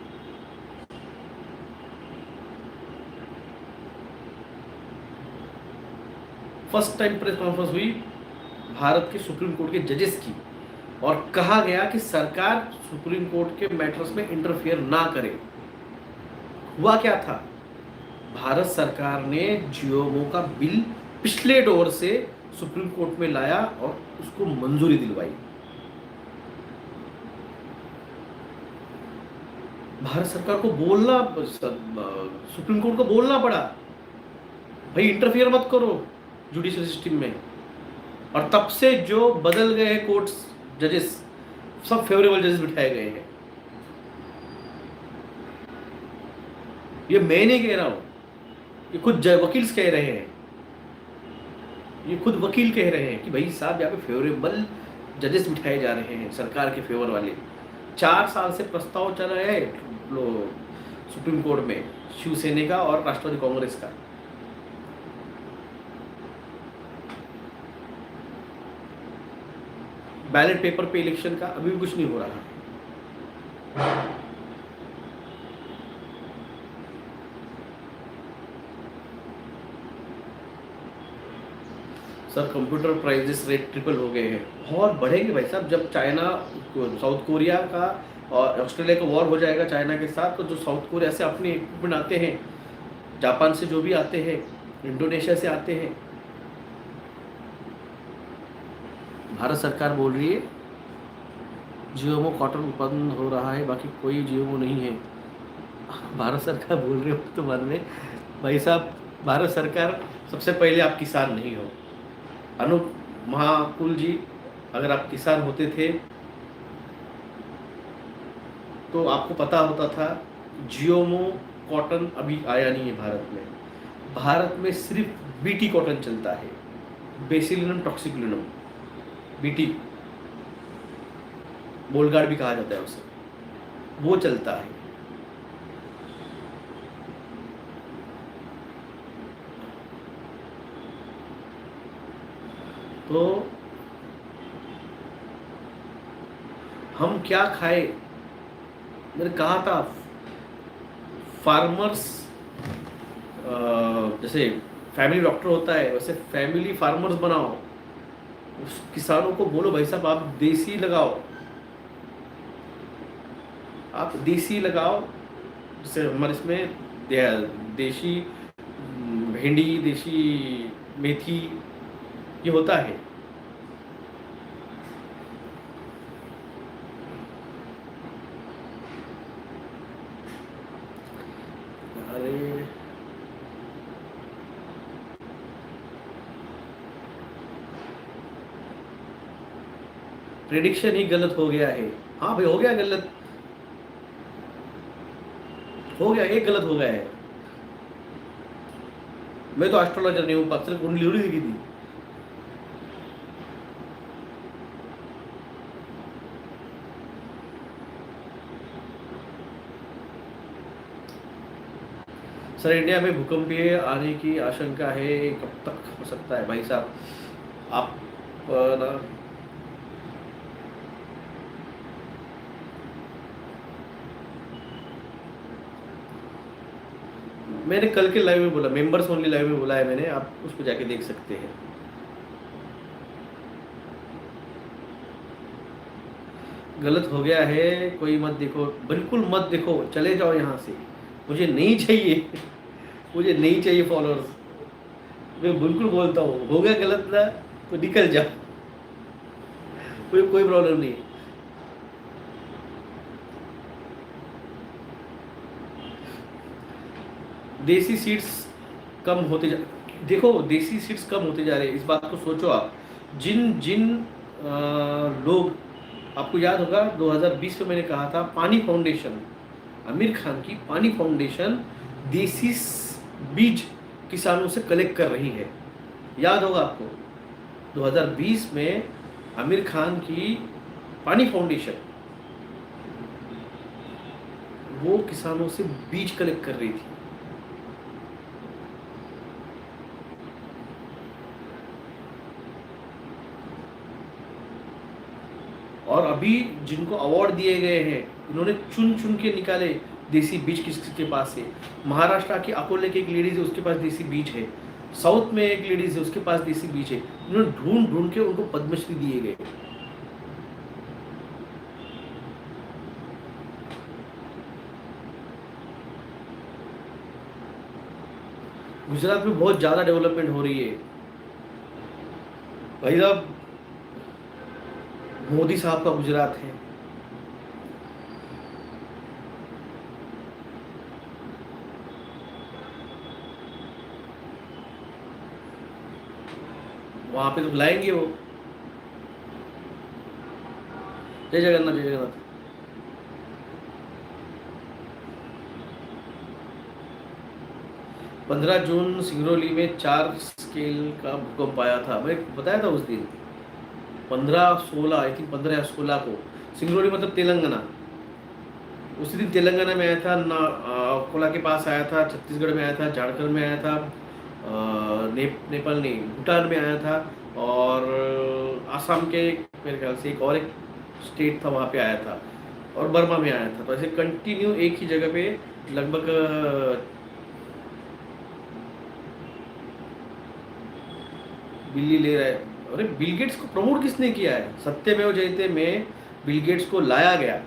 फर्स्ट टाइम प्रेस कॉन्फ्रेंस हुई भारत के सुप्रीम कोर्ट के जजेस की, और कहा गया कि सरकार सुप्रीम कोर्ट के मैटर्स में इंटरफेयर ना करे। हुआ क्या था, भारत सरकार ने जीओमो का बिल पिछले डोर से सुप्रीम कोर्ट में लाया और उसको मंजूरी दिलवाई। भारत सरकार को बोलना, सुप्रीम कोर्ट को बोलना पड़ा, भाई इंटरफियर मत करो जुडिशियल सिस्टम में। और तब से जो बदल गए हैं कोर्ट्स, जजेस सब फेवरेबल जजेस बिठाए गए हैं। ये मैं नहीं कह रहा हूँ, ये खुद वकील कह रहे हैं, ये खुद वकील कह रहे हैं कि भाई साहब यहाँ पे फेवरेबल जजेस बिठाए जा रहे हैं सरकार के फेवर वाले। 4 साल से प्रस्ताव चल रहा है सुप्रीम कोर्ट में, शिवसेना का और राष्ट्रवादी कांग्रेस का। बैलेट पेपर पे इलेक्शन का अभी भी कुछ नहीं हो रहा है। Sir computer prices rate triple हो गए हैं, और बढ़ेंगे भाई साहब। जब चाइना, साउथ कोरिया का और ऑस्ट्रेलिया का वॉर हो जाएगा चाइना के साथ, तो जो साउथ कोरिया से अपने इक्विपमेंट आते हैं, जापान से जो भी आते हैं, इंडोनेशिया से आते हैं, भारत सरकार बोल रही है जीओमो कॉटन उत्पादन हो रहा है, बाकी कोई जीओमो नहीं है। भारत सरकार बोल रही है तो मन में, भाई साहब भारत सरकार, सबसे पहले आप किसान नहीं हो। अनूप महाकुल जी, अगर आप किसान होते थे तो आपको पता होता था जियोमो कॉटन अभी आया नहीं है भारत में। भारत में सिर्फ बीटी कॉटन चलता है, बेसिलिनम टॉक्सिकुलिनम, बीटी, बोलगार्ड भी कहा जाता है उसे, वो चलता है। तो हम क्या खाए, मैंने कहा था फार्मर्स, जैसे फैमिली डॉक्टर होता है वैसे फैमिली फार्मर्स बनाओ। उस किसानों को बोलो भाई साहब आप देसी लगाओ, आप देसी लगाओ। जैसे हमारे इसमें देशी भिंडी, देशी मेथी, ये होता है। अरे प्रेडिक्शन ही गलत हो गया है। हाँ भाई हो गया गलत, हो गया, एक गलत हो गया है। मैं तो एस्ट्रोलॉजर नहीं हूँ, पत्थर कुंडली उड़ी दिखी थी। सर इंडिया में भूकंपीय आने की आशंका है, कब तक हो सकता है भाई साहब? आप ना मैंने कल के लाइव में बोला, मेंबर्स ओनली लाइव में बोला है मैंने, आप उसको जाके देख सकते हैं। गलत हो गया है, कोई मत देखो, बिल्कुल मत देखो, चले जाओ यहाँ से, मुझे नहीं चाहिए मुझे नहीं चाहिए फॉलोअर्स। मैं बिल्कुल बोलता हूँ, हो गया गलत ना तो निकल जाओ, कोई प्रॉब्लम नहीं है। देसी सीड्स कम होते जा, देखो देसी सीड्स कम होते जा रहे हैं, इस बात को सोचो आप। जिन जिन लोग, आपको याद होगा 2020 में मैंने कहा था पानी फाउंडेशन, आमिर खान की पानी फाउंडेशन देसी बीज किसानों से कलेक्ट कर रही है, याद होगा आपको। 2020 में आमिर खान की पानी फाउंडेशन वो किसानों से बीज कलेक्ट कर रही थी। और अभी जिनको अवार्ड दिए गए हैं, इन्होंने चुन चुन के निकाले देसी बीज किसके पास है। महाराष्ट्र की अकोले की एक लेडीज है, उसके पास देसी बीज है। साउथ में एक लेडीज है, उसके पास देसी बीज है। इन्होंने ढूंढ ढूंढ के उनको पद्मश्री दिए गए। गुजरात में बहुत ज्यादा डेवलपमेंट हो रही है भाई साहब, मोदी साहब का गुजरात है। वहां पे तो बुलाएंगे वो। जय जगन्नाथ, जय जगन्नाथ। 15 जून सिंगरौली में 4 स्केल का भूकंप आया था, मैं बताया था उस दिन। 15-16 आई थिंक 15 या 16 को सिंगरौली मतलब तेलंगाना। उसी दिन तेलंगाना में आया था ना, कोला के पास आया था, छत्तीसगढ़ में आया था, झारखंड में आया था, नेपाल नहीं भूटान में आया था, और आसाम के मेरे ख्याल से एक और एक स्टेट था वहाँ पे आया था, और बर्मा में आया था। तो ऐसे कंटिन्यू एक ही जगह पे लगभग बिल्ली ले रहा है। अरे बिल गेट्स को प्रमोट किसने किया है? सत्यमेव जयते में बिल गेट्स को लाया गया।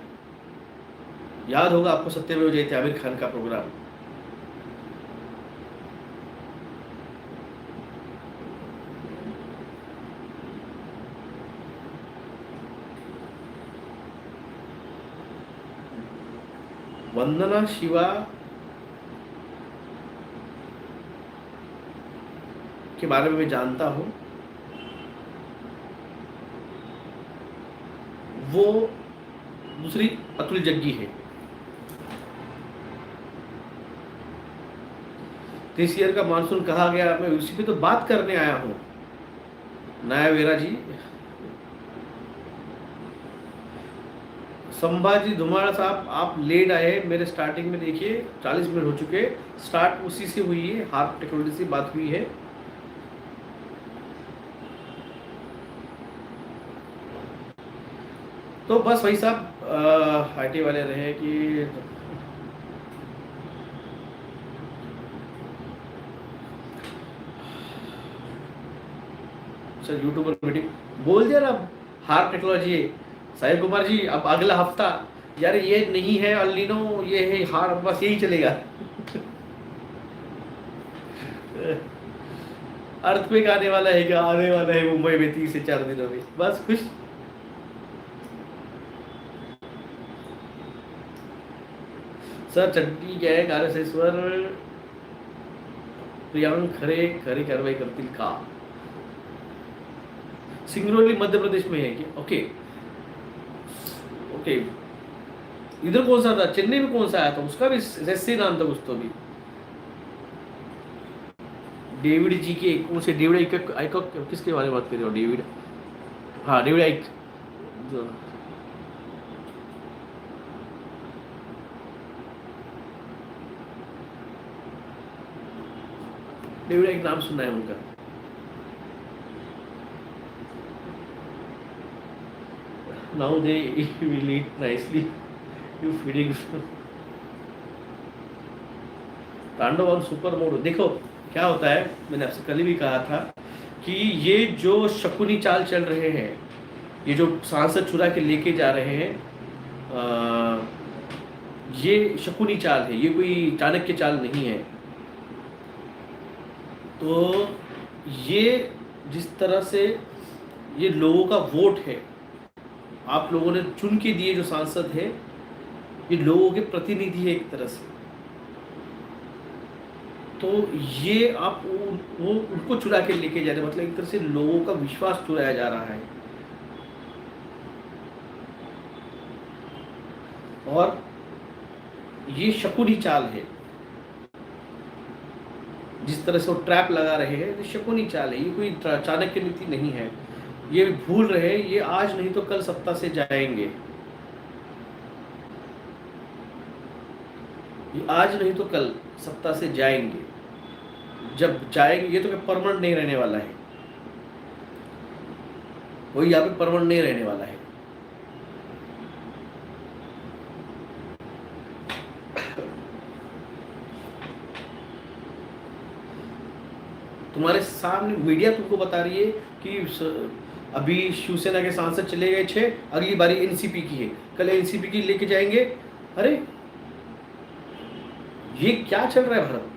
याद होगा आपको सत्यमेव जयते आमिर खान का प्रोग्राम। वंदना शिवा के बारे में मैं जानता हूं, वो दूसरी अतुल जग्गी है। दिस ईयर का मानसून कहा गया, मैं उसी पे तो बात करने आया हूं। नया वेरा जी, संभाजी धुमाड़ साहब आप लेट आए, मेरे स्टार्टिंग में देखिए 40 मिनट हो चुके। स्टार्ट उसी से हुई है, हार्प टेक्नोलॉजी से बात हुई है। तो बस वही साहब आईटी वाले रहे कि सर यूट्यूबर मीटिंग बोल दिया ना, हार्प टेक्नोलॉजी साहिब कुमार जी। अब अगला हफ्ता यार ये नहीं है अल्लीनो, ये है हार, बस यही चलेगा। अर्थक्वेक आने वाला है क्या? आने वाला है मुंबई में 3 से 4 दिनों में, बस खुश। सर चट्टी क्या है कारसेश्वर प्रियांक खरे खरी कारवाई करतील का? सिंगरौली मध्य प्रदेश में है क्या? Okay okay. इधर कौन सा था? चेन्नई में कौन सा आया था? उसका भी ऐसे नाम था कुछ तो भी। डेविड जी के कौन से? डेविड आइकॉक किसके बारे में बात कर रहे हो? डेविड, हाँ डेविड आइक। डेविड आइक नाम सुना है उनका। Now they will eat nicely, you feeding. तांडव ऑन सुपर मोड। देखो क्या होता है, मैंने आपसे कल भी कहा था कि ये जो शकुनी चाल चल रहे हैं, ये जो सांसद चुरा के लेके जा रहे हैं, ये शकुनी चाल है, ये कोई चाणक्य चाल नहीं है। तो ये जिस तरह से ये लोगों का वोट है, आप लोगों ने चुन के दिए जो सांसद है, ये लोगों के प्रतिनिधि है एक तरह से। तो ये आप वो उनको चुरा के लेके जा रहे हैं, मतलब एक तरह से लोगों का विश्वास चुराया जा रहा है। और ये शकुनी चाल है, जिस तरह से वो ट्रैप लगा रहे हैं, ये शकुनी चाल है, ये कोई चाणक्य नीति नहीं है। ये भूल रहे, ये आज नहीं तो कल सत्ता से जाएंगे। ये आज नहीं तो कल सत्ता से जाएंगे। जब जाएंगे, ये तो परमानेंट नहीं रहने वाला है, वो यहाँ पे परमानेंट नहीं रहने वाला है। तुम्हारे सामने मीडिया तुमको बता रही है कि अभी शिवसेना के सांसद चले गए 6, अगली बारी एनसीपी की है, कल एनसीपी की लेके जाएंगे। अरे ये क्या चल रहा है भारत में?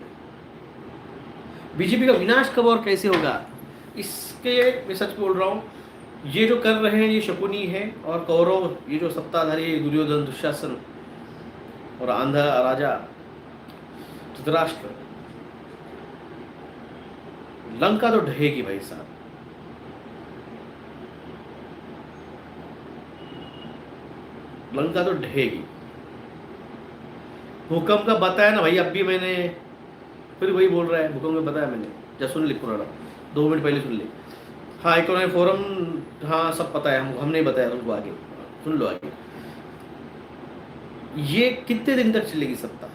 बीजेपी का विनाश कब और कैसे होगा, इसके मैं सच बोल रहा हूँ, ये जो कर रहे हैं ये शकुनी है। और कौरव, ये जो सत्ताधारी दुर्योधन, दुशासन और आंधा राजा धृतराष्ट्र, लंका तो ढहेगी भाई साहब। लंका तो ढहेगी। भूकंप का बताया ना भाई, अब भी मैंने फिर वही बोल रहा है, भूकंप में बताया मैंने, जब सुन ले पूरा, 2 मिनट पहले सुन ले। हाँ इकोनॉमिक फोरम, हाँ सब पता है, हम नहीं बताया तुमको, आगे सुन लो आगे। ये कितने दिन तक चलेगी सत्ता?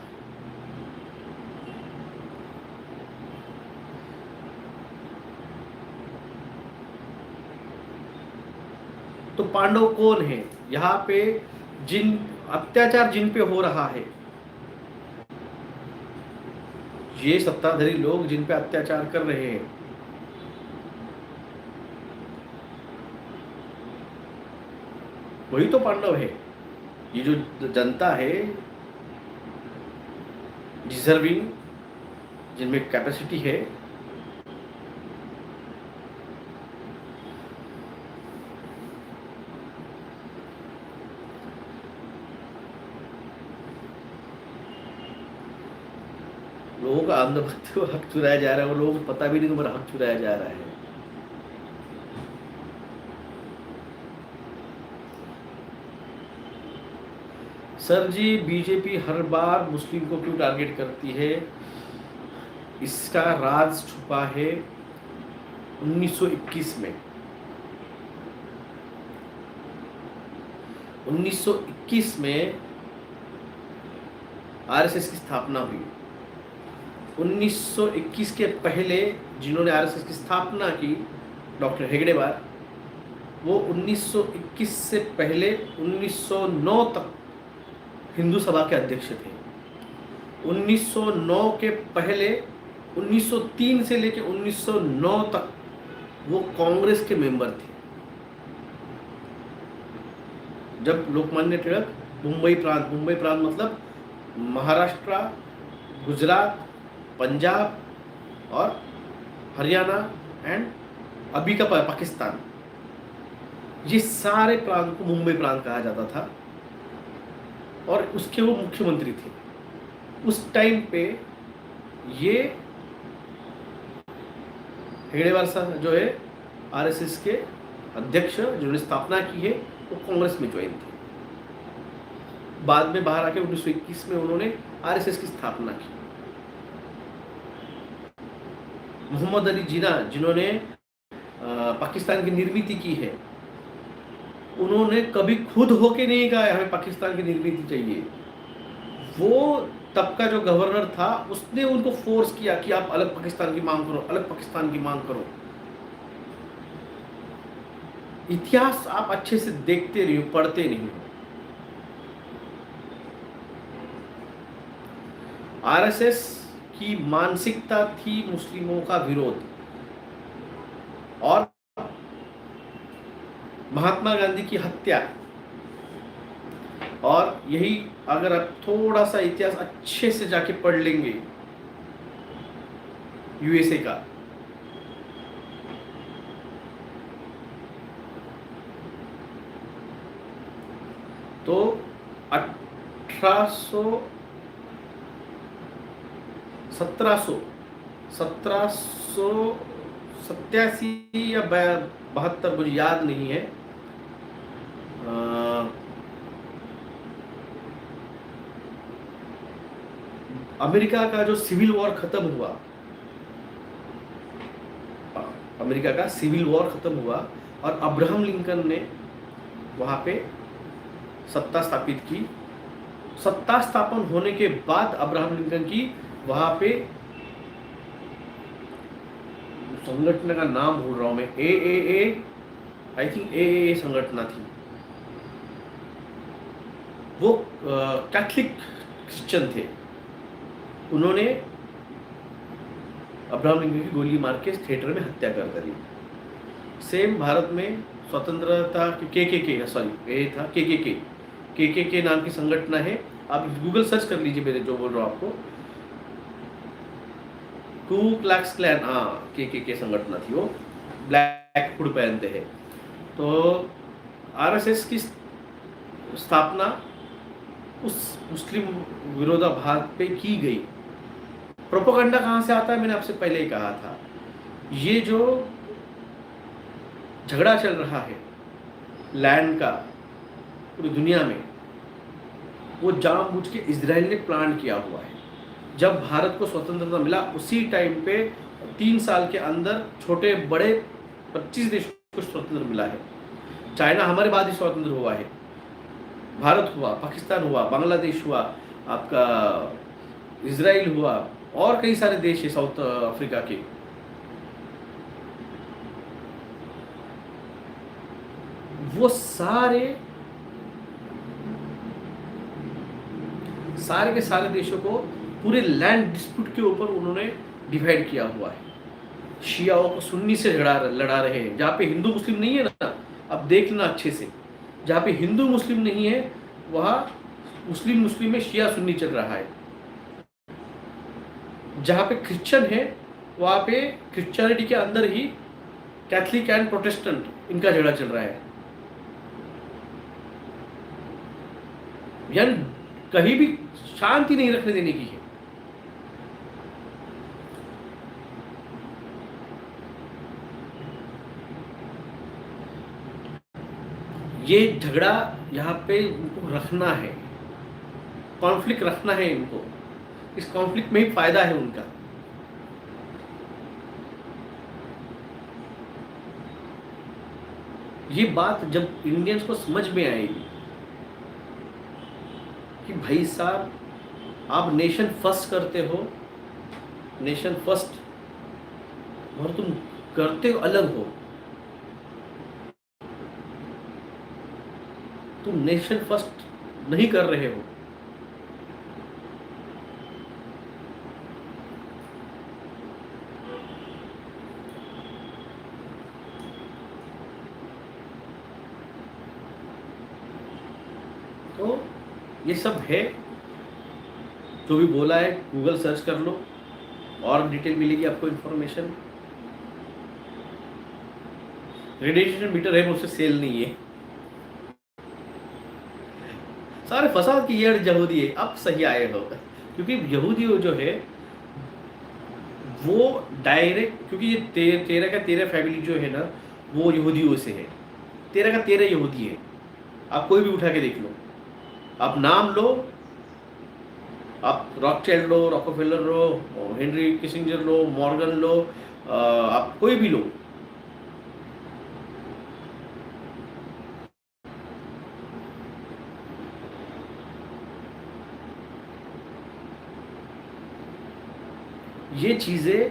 तो पांडव कौन है यहाँ पे? जिन अत्याचार जिन पे हो रहा है, ये सत्ताधारी लोग जिन पे अत्याचार कर रहे हैं, वही तो पांडव है। ये जो जनता है डिजर्विंग, जिनमें कैपेसिटी है, लोगों का अंधभक्त हक चुराया जा रहा है, वो लोगों को पता भी नहीं तुम्हारा हक चुराया जा रहा है। सर जी बीजेपी हर बार मुस्लिम को क्यों टारगेट करती है? इसका राज छुपा है 1921 में। 1921 में आरएसएस की स्थापना हुई। 1921 के पहले जिन्होंने आरएसएस की स्थापना की, डॉक्टर हेगडेवार, वो 1921 से पहले 1909 तक हिंदू सभा के अध्यक्ष थे। 1909 के पहले 1903 से लेकर 1909 तक वो कांग्रेस के मेंबर थे। जब लोकमान्य तिलक मुंबई प्रांत मतलब महाराष्ट्र, गुजरात, पंजाब और हरियाणा एंड अभी का पाकिस्तान, ये सारे प्रांत को मुंबई प्रांत कहा जाता था, और उसके वो मुख्यमंत्री थे। उस टाइम पे ये हेगडेवार साहब जो है आरएसएस के अध्यक्ष, जिन्होंने स्थापना की है, वो कांग्रेस में ज्वाइन थे। बाद में बाहर आके 1921 में उन्होंने आरएसएस की स्थापना की। मोहम्मद अली जिन्ना, जिन्होंने पाकिस्तान की निर्मित की है, उन्होंने कभी खुद होके नहीं कहा हमें पाकिस्तान की निर्मित चाहिए। वो तब का जो गवर्नर था, उसने उनको फोर्स किया कि आप अलग पाकिस्तान की मांग करो, अलग पाकिस्तान की मांग करो। इतिहास आप अच्छे से देखते नहीं हो, पढ़ते नहीं हो। आरएसएस की मानसिकता थी मुस्लिमों का विरोध, और महात्मा गांधी की हत्या, और यही अगर आप थोड़ा सा इतिहास अच्छे से जाके पढ़ लेंगे यूएसए का, तो 1787 या 72, मुझे याद नहीं है, अमेरिका का जो सिविल वॉर खत्म हुआ, अमेरिका का सिविल वॉर खत्म हुआ, और अब्राहम लिंकन ने वहां पे सत्ता स्थापित की। सत्ता स्थापन होने के बाद अब्राहम लिंकन की वहां पे, संगठन का नाम भूल रहा हूं मैं, आई थिंक ए संगठन थी, वो कैथलिक क्रिश्चियन थे। उन्होंने अब्राहम लिंकन की गोली मार के थिएटर में हत्या कर दी। सेम भारत में स्वतंत्रता के सॉरी ये था के नाम की संगठन है, आप गूगल सर्च कर लीजिए, मेरे जो बोल रहा हूँ आपको, कू क्लैक्स क्लैन, हाँ के संगठन थी, वो ब्लैक हुड पहनते हैं। तो आरएसएस की स्थापना उस मुस्लिम विरोधाभास पे की गई। प्रोपेगेंडा कहाँ से आता है, मैंने आपसे पहले ही कहा था। ये जो झगड़ा चल रहा है लैंड का पूरी दुनिया में, वो जानबूझ के इजराइल ने प्लान किया हुआ है। जब भारत को स्वतंत्रता मिला उसी टाइम पे 3 साल के अंदर छोटे बड़े 25 देशों को स्वतंत्र मिला है। चाइना हमारे बाद ही स्वतंत्र हुआ है, भारत हुआ, पाकिस्तान हुआ, बांग्लादेश हुआ, आपका इजराइल हुआ, और कई सारे देश है साउथ अफ्रीका के। वो सारे के सारे देशों को पूरे लैंड डिस्प्यूट के ऊपर उन्होंने डिवाइड किया हुआ है। शियाओं को सुन्नी से लड़ा रहे हैं, जहाँ पे हिंदू मुस्लिम नहीं है ना, अब देखना अच्छे से, जहाँ पे हिंदू मुस्लिम नहीं है वहाँ मुस्लिम में शिया सुन्नी चल रहा है। जहाँ पे क्रिश्चियन है वहाँ पे क्रिश्चियनिटी के अंदर ही कैथलिक एंड प्रोटेस्टेंट इनका झगड़ा चल रहा है। यानी कहीं भी शांति नहीं रखने देने की है। ये झगड़ा यहाँ पे उनको रखना है, कॉन्फ्लिक्ट रखना है इनको, इस कॉन्फ्लिक्ट में ही फायदा है उनका। ये बात जब इंडियंस को समझ में आएगी कि भाई साहब आप नेशन फर्स्ट करते हो, नेशन फर्स्ट, और तुम करते हो अलग हो, तुम नेशन फर्स्ट नहीं कर रहे हो। तो ये सब है, जो भी बोला है गूगल सर्च कर लो और डिटेल मिलेगी आपको इन्फॉर्मेशन। रेडिएशन मीटर है, मुझसे सेल नहीं है। सारे फसाद की ये यहूदी है, अब सही आए हो, क्योंकि यहूदी जो है वो डायरेक्ट, क्योंकि ये 13 का 13 फैमिली जो है ना वो यहूदियों से है, 13 का 13 यहूदी है। आप कोई भी उठा के देख लो, आप नाम लो, आप रॉकफेलर लो, रॉकफेलर लो, हेनरी किसिंजर लो, मॉर्गन लो, आप कोई भी लो, ये चीजें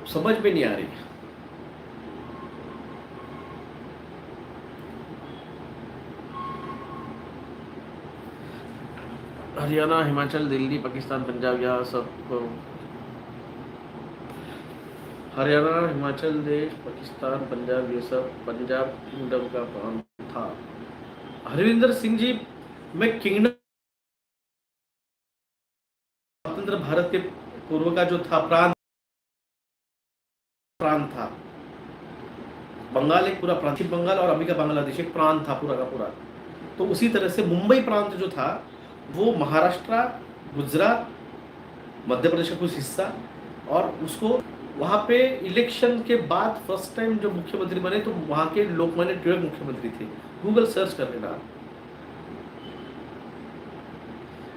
समझ में नहीं आ रही। हरियाणा, हिमाचल, दिल्ली, पाकिस्तान, पंजाब, यहाँ सब हरियाणा, हिमाचल देश, पाकिस्तान, पंजाब, ये सब पंजाब किंगडम का प्रांत था। हरविंदर सिंह जी, मैं किंगडम स्वतंत्र भारत के पूर्व का जो था प्रांत था, बंगाल एक पूरा प्रांत, बंगाल और अभी का बांग्लादेश एक प्रांत था पूरा का पूरा। तो उसी तरह से मुंबई प्रांत जो था वो महाराष्ट्र, गुजरात, मध्य प्रदेश का कुछ हिस्सा, और उसको वहाँ पे इलेक्शन के बाद फर्स्ट टाइम जो मुख्यमंत्री बने तो वहाँ के लोकमान्य तिलक मुख्यमंत्री थे। गूगल सर्च कर लेना।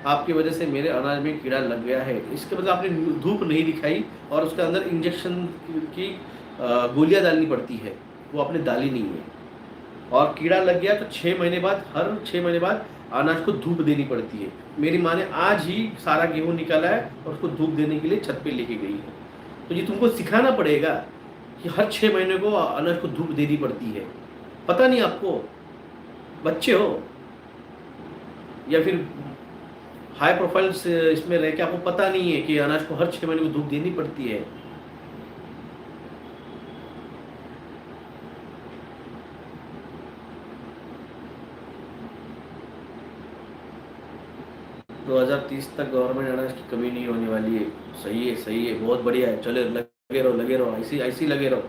आपकी वजह से मेरे अनाज में कीड़ा लग गया है, इसके मतलब आपने धूप नहीं दिखाई और उसके अंदर इंजेक्शन की गोलियां डालनी पड़ती है, वो आपने डाली नहीं है। और कीड़ा लग गया तो 6 महीने बाद, हर 6 महीने बाद अनाज को धूप देनी पड़ती है। मेरी माँ ने आज ही सारा गेहूँ निकाला है और उसको धूप देने के लिए छत पे लेके गई है। तो ये तुमको सिखाना पड़ेगा कि हर 6 महीने को अनाज को धूप देनी पड़ती है। पता नहीं आपको, बच्चे हो या फिर हाई प्रोफाइल इसमें रह के आपको पता नहीं है कि अनाज को हर 6 महीने को धूप देनी पड़ती है। तो 2030 तक गवर्नमेंट अनाज की कमी नहीं होने वाली है। सही है, सही है, बहुत बढ़िया है। चले लगे रहो, ऐसी लगे रहो,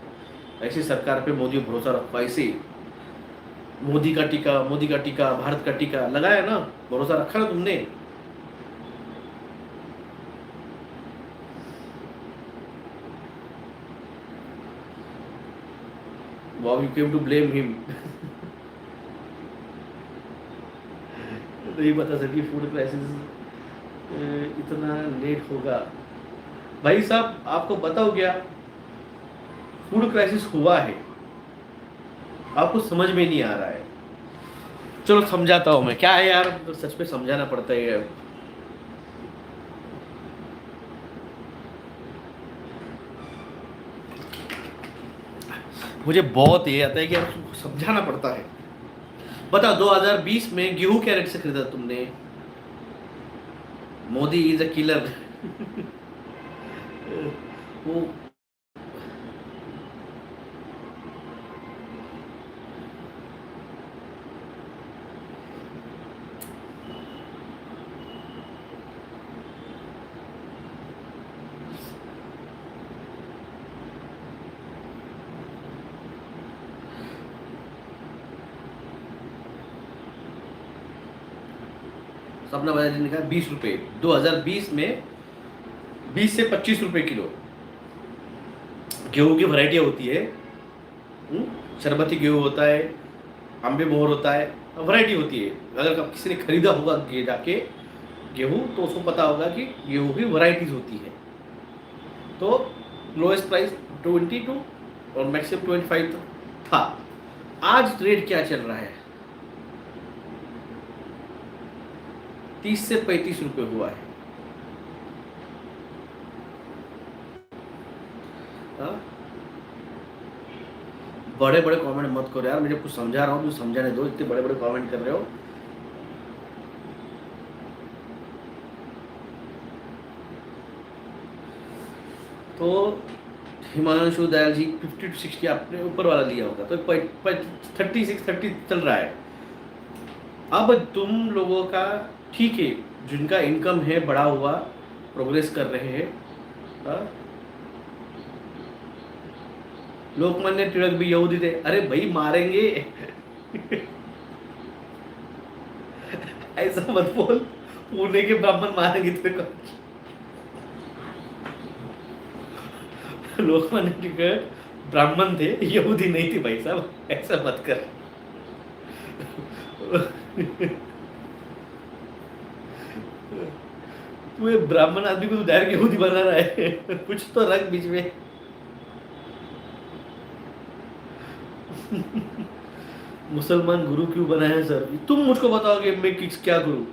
ऐसी सरकार पे मोदी भरोसा रखो। ऐसे मोदी का टीका, भारत का टीका लगाया ना, भरोसा रखा ना तुमने। Wow, you came to blame him. नहीं पता सकी फूड क्राइसिस इतना लेट होगा? भाई साहब आपको बताओ क्या, फूड क्राइसिस हुआ है, आपको समझ में नहीं आ रहा है। चलो समझाता हूं मैं, क्या है यार, तो सच में समझाना पड़ता है। मुझे बहुत ये आता है कि यार समझाना पड़ता है। बताओ 2020 में गेहूं क्या रेट से खरीदा तुमने? Modi is a killer. वो सपना बाजार ने कहा 20 रुपए, 2020 में 20 से 25 रुपए किलो। गेहूं की वैरायटी होती है। शरबती गेहूं होता है, अम्बे मोहर होता है, वैरायटी होती है। अगर किसी ने खरीदा होगा जाके गेहूं, तो उसको पता होगा कि गेहूं की वैरायटीज होती है। तो लोएस्ट प्राइस 22 और मैक्सिमम 25 था। आज रेट क्या चल रहा है? 30 से 35 रुपए हुआ है। हाँ? बड़े बड़े कमेंट मत करो यार, मुझे कुछ समझा रहा हूँ, मुझे समझाने दो, इतने बड़े बड़े कमेंट कर रहे हो। तो हिमांशु दयाल जी 50 to 60 आपने ऊपर वाला लिया होगा, तो 36-30 चल रहा है। अब तुम लोगों का ठीक है, जिनका इनकम है बढ़ा हुआ, प्रोग्रेस कर रहे हैं। हाँ? लोकमान्य तिलक भी यहूदी थे, अरे भाई मारेंगे। ऐसा मत बोल, पुणे के ब्राह्मण मारेंगे तेरे को। लोकमान्य तिलक ब्राह्मण थे, यहूदी नहीं थे भाई साहब, ऐसा मत कर। तू ये ब्राह्मण आदमी को डायरेक्ट यहूदी बना रहा है। कुछ तो रख बीच में। मुसलमान गुरु क्यों बनाया है सर? तुम मुझको बताओगे मैं क्या करूं?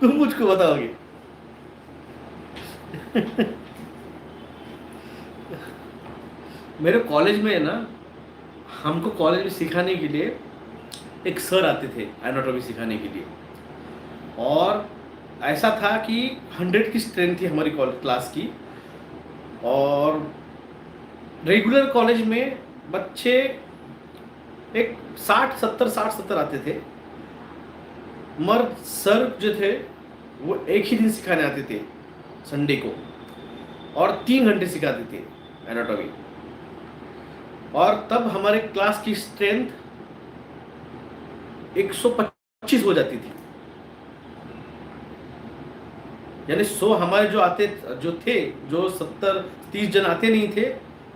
तुम मुझको बताओगे। मेरे कॉलेज में है ना, हमको कॉलेज में सिखाने के लिए एक सर आते थे एनाटॉमी सिखाने के लिए। और ऐसा था कि 100 की स्ट्रेंथ थी हमारी क्लास की। और रेगुलर कॉलेज में बच्चे एक 60-70 आते थे। मर्द सर जो थे वो एक ही दिन सिखाने आते थे, संडे को, और 3 घंटे सिखाते थे एनाटॉमी। और तब हमारे क्लास की स्ट्रेंथ 125 हो जाती थी। यानी 100 हमारे जो थे, जो 70-30 जन आते नहीं थे,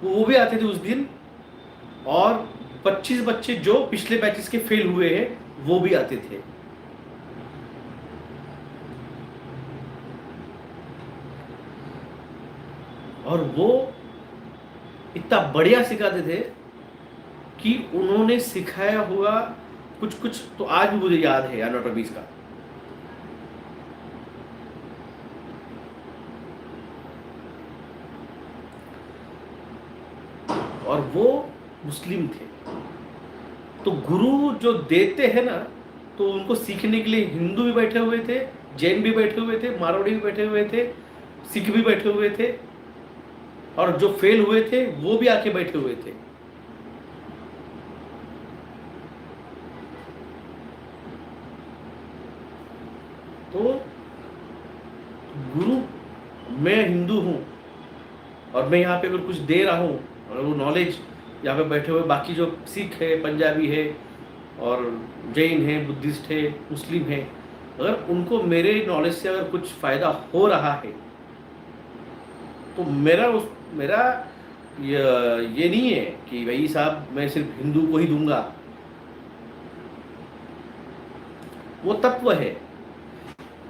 वो भी आते थे उस दिन। और 25 बच्चे जो पिछले बैचेस के फेल हुए हैं वो भी आते थे। और वो इतना बढ़िया सिखाते थे कि उन्होंने सिखाया हुआ कुछ कुछ तो आज भी मुझे याद है एनाटॉमीज का। और वो मुस्लिम थे। तो गुरु जो देते हैं ना, तो उनको सीखने के लिए हिंदू भी बैठे हुए थे, जैन भी बैठे हुए थे, मारवाड़ी भी बैठे हुए थे, सिख भी बैठे हुए थे, और जो फेल हुए थे वो भी आके बैठे हुए थे। तो गुरु, मैं हिंदू हूं और मैं यहाँ पे अगर कुछ दे रहा हूँ, और वो नॉलेज यहाँ पे बैठे हुए बाकी जो सिख है, पंजाबी है, और जैन है, बुद्धिस्ट है, मुस्लिम है, अगर उनको मेरे नॉलेज से अगर कुछ फ़ायदा हो रहा है, तो मेरा ये नहीं है कि भाई साहब मैं सिर्फ हिंदू को ही दूंगा। वो तत्व है,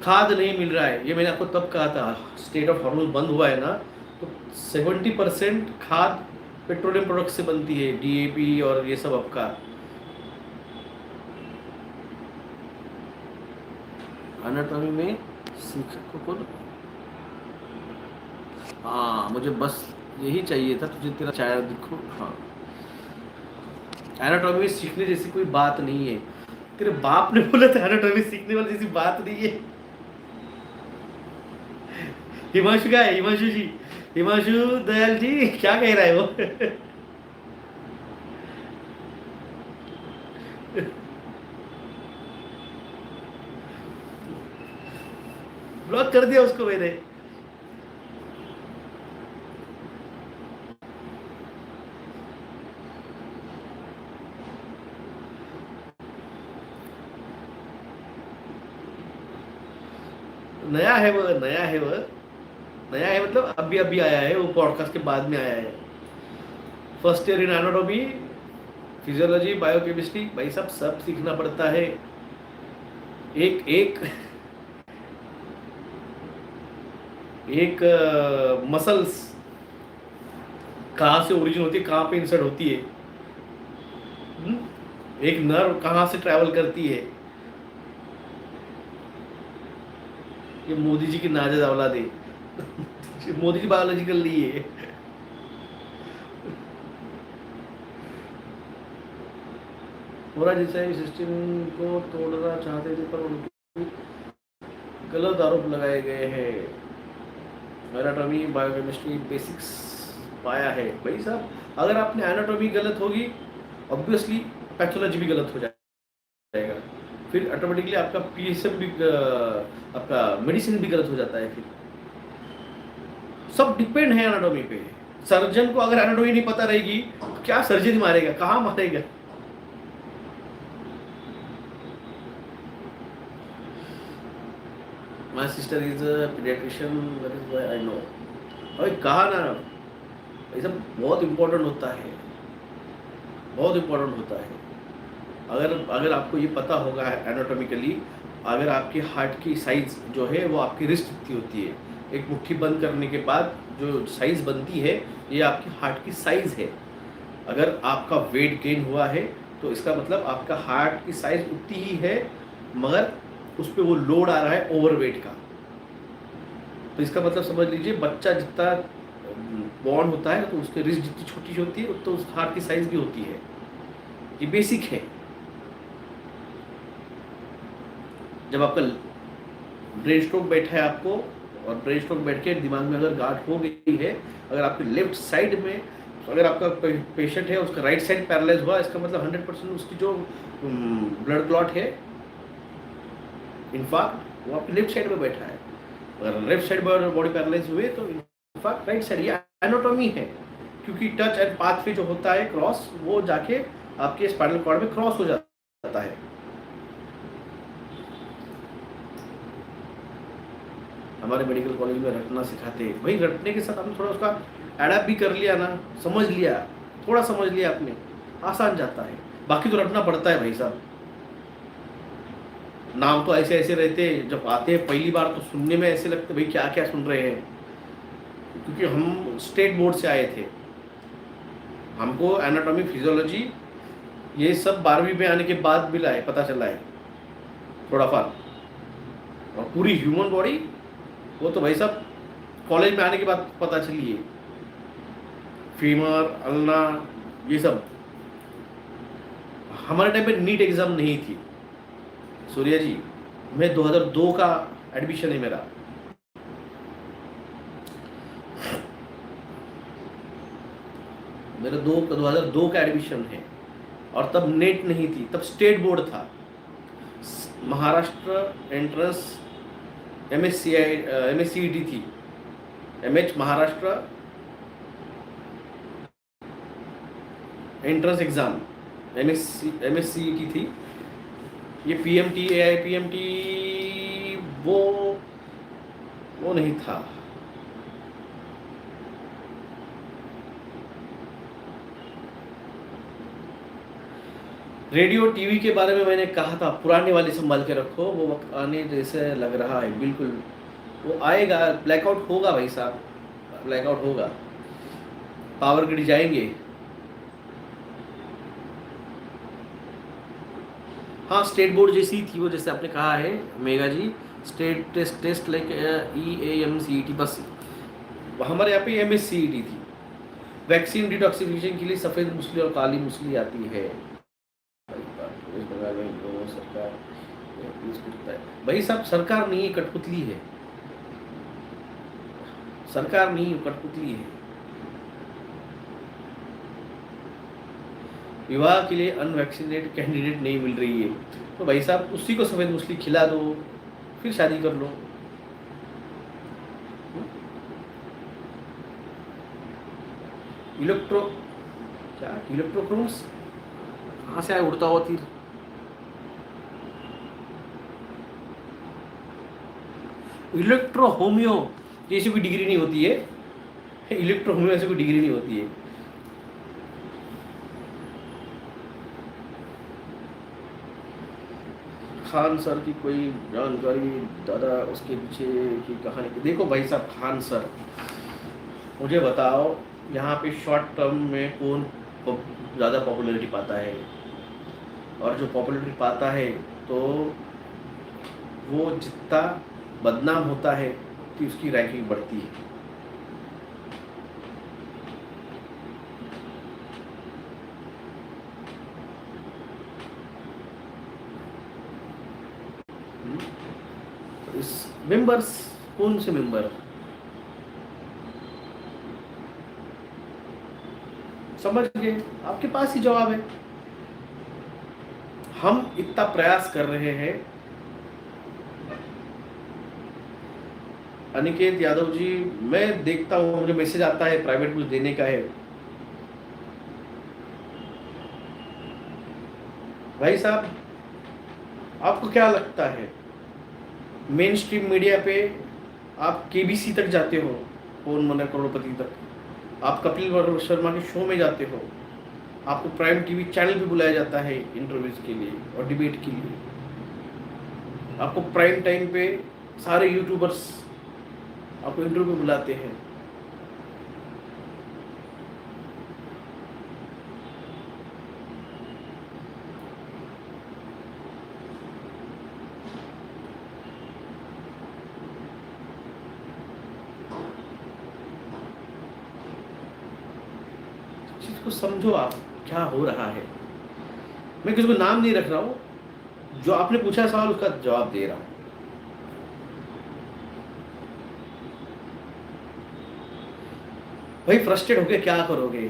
खाद नहीं मिल रहा है। ये मैंने आपको तब कहा था, स्टेट ऑफ हॉर्मोज बंद हुआ है ना, तो 70% खाद पेट्रोलियम प्रोडक्ट से बनती है, डीएपी और ये सब आपका। एनाटॉमी में सीख को, हाँ मुझे बस यही चाहिए था, तुझे तेरा चाय देखो। हाँ, एनाटॉमी में सीखने जैसी कोई बात नहीं है। तेरे बाप ने बोला था एनाटॉमी सीखने वाली जैसी बात नहीं है। हिमांशु क्या है, हिमांशु जी, हिमांशु दयाल जी क्या कह रहा है वो? ब्लॉक कर दिया उसको मैंने। नया है वो, नया है वो, नया है मतलब अभी अभी आया है वो, पॉडकास्ट के बाद में आया है। First year in anatomy, physiology, biochemistry, भाई सब सीखना पड़ता है। एक एक एक मसल्स कहाँ से ओरिजिन होती है, कहाँ पे इंसर्ट होती है, एक नर्व कहाँ से ट्रैवल करती है। ये मोदी जी की नाजायज औलाद है। मोदी जी बायोलॉजी कर ली है। पूरा जैसे सिस्टम को तोड़ना चाहते थे, पर उनकी गलत आरोप लगाए गए हैं। एनाटॉमी बायोकेमिस्ट्री बेसिक्स पाया है भाई साहब। अगर आपने एनाटॉमी गलत होगी, ऑब्वियसली पैथोलॉजी भी गलत हो जाएगा, फिर ऑटोमेटिकली आपका पीएसएम भी, आपका मेडिसिन भी गलत हो जाता है। फिर सब डिपेंड है एनाटॉमी पे। सर्जन को अगर एनाटॉमी नहीं पता रहेगी, क्या सर्जरी मारेगा, कहाँ मारेगा? My sister is a pediatrician, that is why I know. अरे कहा ना, ये सब बहुत इम्पोर्टेंट होता है, बहुत इम्पोर्टेंट होता है। अगर अगर आपको ये पता होगा एनाटॉमिकली, अगर आपके हार्ट की साइज जो है वो आपकी रिस्ट जितनी होती है, एक मुट्ठी बंद करने के बाद जो साइज बनती है, ये आपकी हार्ट की साइज है। अगर आपका वेट गेन हुआ है तो इसका मतलब आपका हार्ट की साइज उतनी ही है, मगर उस पर वो लोड आ रहा है ओवरवेट का। तो इसका मतलब समझ लीजिए, बच्चा जितना बॉर्न होता है तो उसके रिस्ट जितनी छोटी होती है तो उस हार्ट की साइज भी होती है। ये बेसिक है। जब आपका ब्रेन स्ट्रोक बैठा है आपको, और ब्रेन स्ट्रोक बैठ के दिमाग में अगर गांठ हो गई है, अगर आपके लेफ्ट साइड में, अगर आपका पेशेंट है उसका राइट साइड पैरालाइज हुआ, इसका मतलब 100% उसकी जो ब्लड क्लॉट है, इनफैक्ट वो आपके लेफ्ट साइड में बैठा है। अगर लेफ्ट साइड बॉडी पैरालाइज हुए तो इनफैक्ट राइट साइड। ये एनाटॉमी है, क्योंकि टच एंड पाथवे जो होता है क्रॉस, वो जाके आपके स्पाइनल कॉर्ड में क्रॉस हो जाता है। हमारे मेडिकल कॉलेज में रटना सिखाते हैं भाई, रटने के साथ आपने थोड़ा उसका एडप्ट भी कर लिया ना, समझ लिया, थोड़ा समझ लिया आपने, आसान जाता है। बाकी तो रटना पड़ता है भाई साहब। नाम तो ऐसे ऐसे रहते, जब आते हैं पहली बार तो सुनने में ऐसे लगते भाई क्या क्या सुन रहे हैं, क्योंकि हम स्टेट बोर्ड से आए थे। हमको एनाटॉमी, फिजियोलॉजी ये सब 12वीं में आने के बाद भी लाए, पता चला है थोड़ा फार। और पूरी ह्यूमन बॉडी वो तो भाई साहब कॉलेज में आने के बाद पता चली है। फीमर, अल्ना, ये सब हमारे टाइम पे नीट एग्जाम नहीं थी सूर्या जी। मैं 2002 का एडमिशन है मेरा। मेरा 2002 का एडमिशन है, और तब नेट नहीं थी, तब स्टेट बोर्ड था। महाराष्ट्र एंट्रेंस MSCET थी, MH Maharashtra entrance exam, MSCET थी। ये PMT, AIPMT वो नहीं था। रेडियो टीवी के बारे में मैंने कहा था पुराने वाले संभाल के रखो, वो वक्त आने जैसे लग रहा है, बिल्कुल वो आएगा। ब्लैकआउट होगा भाई साहब, ब्लैकआउट होगा, पावर ग्रिड जाएंगे। हाँ स्टेट बोर्ड जैसी थी वो, जैसे आपने कहा है मेगा जी, स्टेट टेस्ट लाइक EAMCET, बस हमारे यहाँ पे MSCET थी। वैक्सीन डिटॉक्सिफिकेशन के लिए सफ़ेद मूसली और काली मूसली आती है। वेस्ट बंगाल में दोनों सरकार प्लीज करता है। भाई साहब सरकार नहीं है, कठपुतली है, सरकार नहीं कठपुतली है। विवाह के लिए अनवैक्सीनेटेड कैंडिडेट नहीं मिल रही है, तो भाई साहब उसी को सफ़ेद मूसली खिला दो, फिर शादी कर लो। इलेक्ट्रो क्या इलेक्ट्रोक्रोम्स कहाँ से आया उड़ता हुआ तीर? इलेक्ट्रो होम्यो ऐसी कोई डिग्री नहीं होती है, इलेक्ट्रो होम्यो ऐसी कोई डिग्री नहीं होती है। खान सर की कोई जानकारी दादा, उसके पीछे की कहानी देखो भाई साहब। खान सर, मुझे बताओ यहाँ पे शॉर्ट टर्म में कौन ज़्यादा पॉपुलैरिटी पाता है, और जो पॉपुलैरिटी पाता है तो वो जितना बदनाम होता है कि उसकी रैंकिंग बढ़ती है। इस मेंबर्स, कौन से मेंबर, समझ गए? आपके पास ही जवाब है। हम इतना प्रयास कर रहे हैं। अनिकेत यादव जी, मैं देखता हूँ, मुझे मैसेज आता है, प्राइवेट कुछ देने का है। भाई साहब आपको क्या लगता है, मेन स्ट्रीम मीडिया पे आप KBC तक जाते हो, कौन बना करोड़पति तक, आप कपिल शर्मा के शो में जाते हो, आपको प्राइम टीवी चैनल पे बुलाया जाता है इंटरव्यूज के लिए और डिबेट के लिए, आपको प्राइम टाइम पे सारे यूट्यूबर्स आपको इंटरव्यू बुलाते हैं। चीज को समझो आप, क्या हो रहा है। मैं किसी को नाम नहीं रख रहा हूँ, जो आपने पूछा सवाल उसका जवाब दे रहा हूँ। भाई फ्रस्ट्रेट होके क्या करोगे?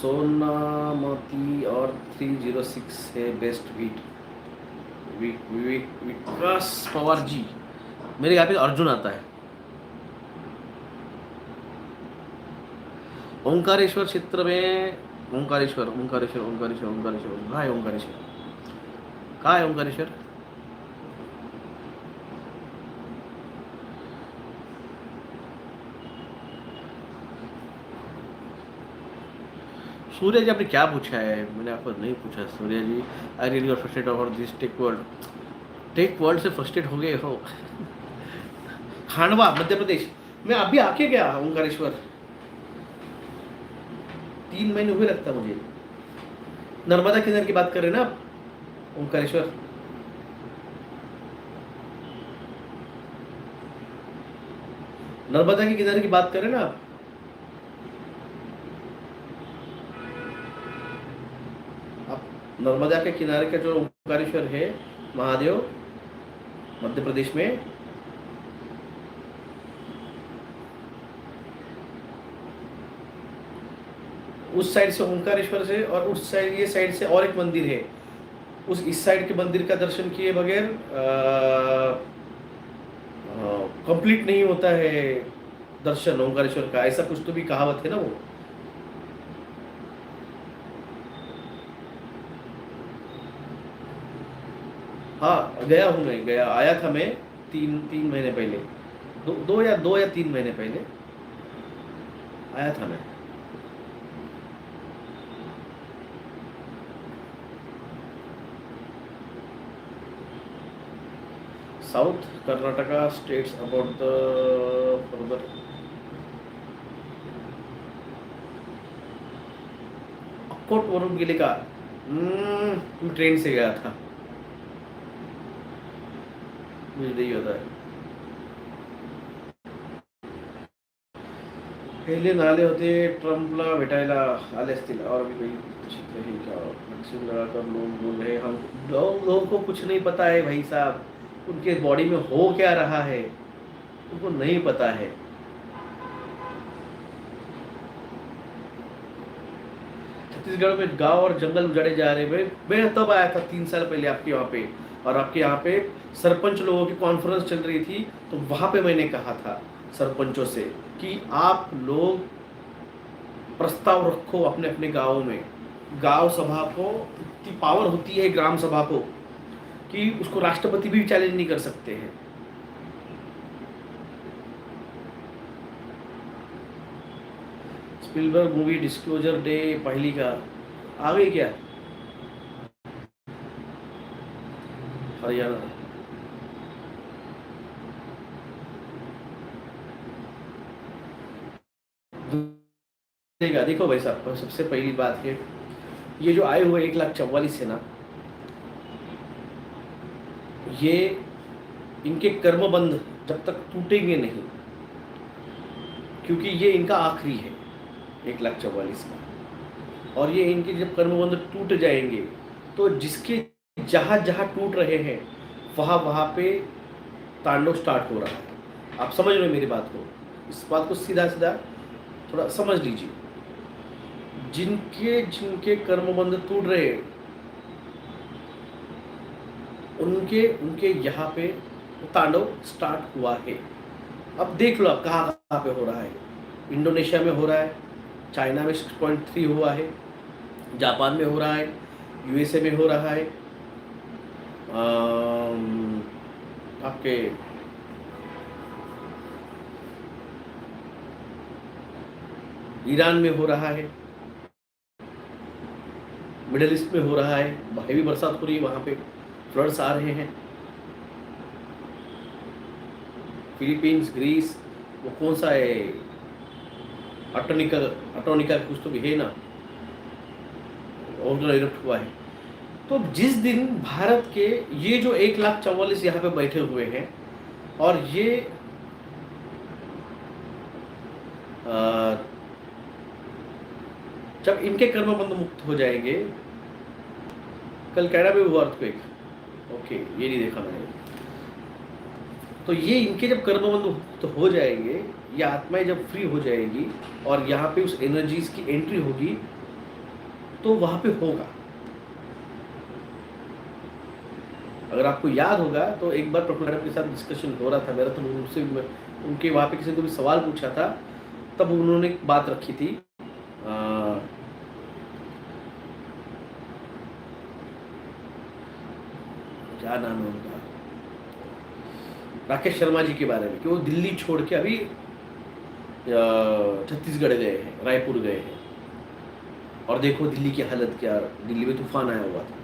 सोनामती और 306 है बेस्ट बीट। विकास पवार जी, मेरे यहाँ पे अर्जुन आता है। ओंकारेश्वर क्षेत्र में, ओंकारेश्वर ओंकारेश्वर ओंकारेश्वर ओंकारेश्वर कहाँ है? ओंकारेश्वर कहाँ है? ओंकारेश्वर सूर्य जी, आपने क्या पूछा है? मैंने आपको नहीं पूछा Surya ji. I really got frustrated over this tech world से फ्रस्ट्रेट हो गए हो। खांडवा मध्य प्रदेश में अभी आके गया ओंकारेश्वर, 3 महीने हुए लगता मुझे। नर्मदा किनारे की बात कर रहे हैं ना आप? ओंकारेश्वर नर्मदा के किनारे की बात कर रहे हैं ना आप? नर्मदा के किनारे का जो ओंकारेश्वर है महादेव, मध्य प्रदेश में, उस साइड से ओंकारेश्वर से, और उस साइड, ये साइड से और एक मंदिर है, उस इस साइड के मंदिर का दर्शन किए बगैर कंप्लीट नहीं होता है दर्शन ओंकारेश्वर का, ऐसा कुछ तो भी कहावत है ना वो। हाँ गया हूँ मैं, गया आया था मैं 3 महीने पहले, 2 या 3 महीने पहले। आया था मैं। South Karnataka states about the further. अक्कोट वरून गेले का? तू ट्रेन से गया था, मुझे नहीं होता है। पहिले नाले होते, ट्रम्पला भेटायला आले असतील और भी कहीं क्या वैक्सीन लगाकर लोग बोल रहे हम लोगों को कुछ नहीं पता है भाई साहब, उनके बॉडी में हो क्या रहा है उनको नहीं पता है। छत्तीसगढ़ में गांव और जंगल उजाड़े जा रहे हैं। मैं तब आया था 3 साल पहले आपके वहाँ पे, और आपके यहाँ पे सरपंच लोगों की कॉन्फ्रेंस चल रही थी, तो वहाँ पे मैंने कहा था सरपंचों से कि आप लोग प्रस्ताव रखो अपने अपने गाँव में। गांव सभा को इतनी पावर होती है ग्राम सभा को कि उसको राष्ट्रपति भी चैलेंज नहीं कर सकते हैं। स्पिलबर्ग मूवी डिस्क्लोजर डे पहली का आ गई क्या? हरियाणा देखो भाई साहब, सबसे पहली बात है ये जो आए हुए 1,44,000 है ना, ये इनके कर्मबंध जब तक टूटेंगे नहीं, क्योंकि ये इनका आखिरी है 1,44,000 का, और ये इनके जब कर्मबंध टूट जाएंगे तो जिसके जहाँ जहाँ टूट रहे हैं वहाँ वहाँ पे तांडव स्टार्ट हो रहा है। आप समझ रहे हो मेरी बात को? इस बात को सीधा सीधा थोड़ा समझ लीजिए। जिनके जिनके कर्मबंध टूट रहे हैं उनके उनके यहाँ पे तांडव स्टार्ट हुआ है। अब देख लो आप कहाँ कहाँ पे हो रहा है। इंडोनेशिया में हो रहा है, चाइना में 6.3 हुआ है, जापान में हो रहा है, यूएसए में हो रहा है, आपके ईरान में हो रहा है, मिडिल ईस्ट में हो रहा है, हैवी बरसात हो रही है, वहाँ पे फ्लड्स आ रहे हैं। फिलीपींस, ग्रीस, वो कौन सा है, अटोनिका कुछ तो भी है ना, और इरप्ट हुआ है। तो जिस दिन भारत के ये जो 1,44,000 यहाँ पे बैठे हुए हैं, और ये जब इनके कर्मबंध मुक्त हो जाएंगे, कल कैनाडा में हुआ अर्थक्वेक, ओके ये नहीं देखा मैंने, तो ये इनके जब कर्मबंध मुक्त हो जाएंगे, ये आत्माएं जब फ्री हो जाएगी और यहाँ पे उस एनर्जीज की एंट्री होगी, तो वहाँ पे होगा। अगर आपको याद होगा तो एक बार प्रफुल्ल मैडम के साथ डिस्कशन हो रहा था मेरा, तो उनसे उनके वहाँ पे किसी ने भी सवाल पूछा था, तब उन्होंने एक बात रखी थी, क्या नाम है उनका, राकेश शर्मा जी के बारे में, कि वो दिल्ली छोड़ के अभी छत्तीसगढ़ गए हैं, रायपुर गए हैं, और देखो दिल्ली की हालत क्या, दिल्ली में तूफान आया हुआ था।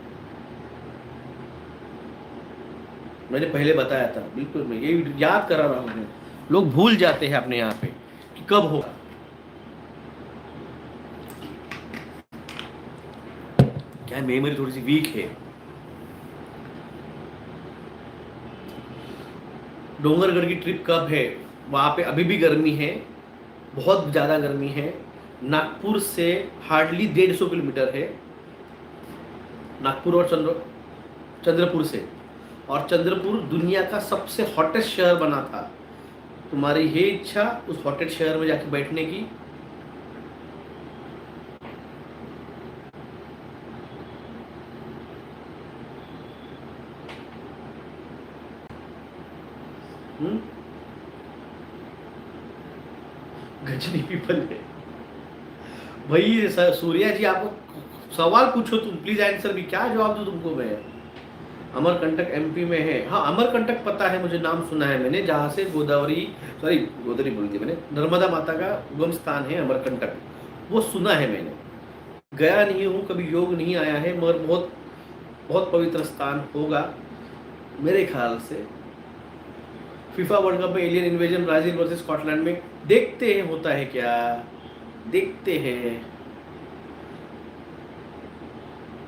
मैंने पहले बताया था, बिल्कुल मैं ये याद करा रहा हूँ। लोग भूल जाते हैं अपने यहाँ पे कि कब होगा। क्या मेमोरी थोड़ी सी वीक है। डोंगरगढ़ की ट्रिप कब है? वहाँ पे अभी भी गर्मी है, बहुत ज़्यादा गर्मी है। नागपुर से हार्डली 150 किलोमीटर है, नागपुर और चंद्रपुर से, और चंद्रपुर दुनिया का सबसे हॉटेस्ट शहर बना था। तुम्हारी ये इच्छा उस हॉटेस्ट शहर में जाके बैठने की। गजनी पीपल है भाई। सूर्या जी आपको सवाल पूछो तुम, प्लीज आंसर भी, क्या जवाब दूं तुमको मैं? अमरकंटक एमपी में है। हाँ, अमरकंटक पता है मुझे, नाम सुना है मैंने, जहाँ से गोदावरी, सॉरी गोदावरी बोल दी मैंने, नर्मदा माता का उगम स्थान है अमरकंटक, वो सुना है मैंने। गया नहीं हूँ कभी, योग नहीं आया है, मगर बहुत बहुत पवित्र स्थान होगा मेरे ख्याल से। फीफा वर्ल्ड कप में alien invasion Brazil versus Scotland में, देखते हैं होता है क्या, देखते हैं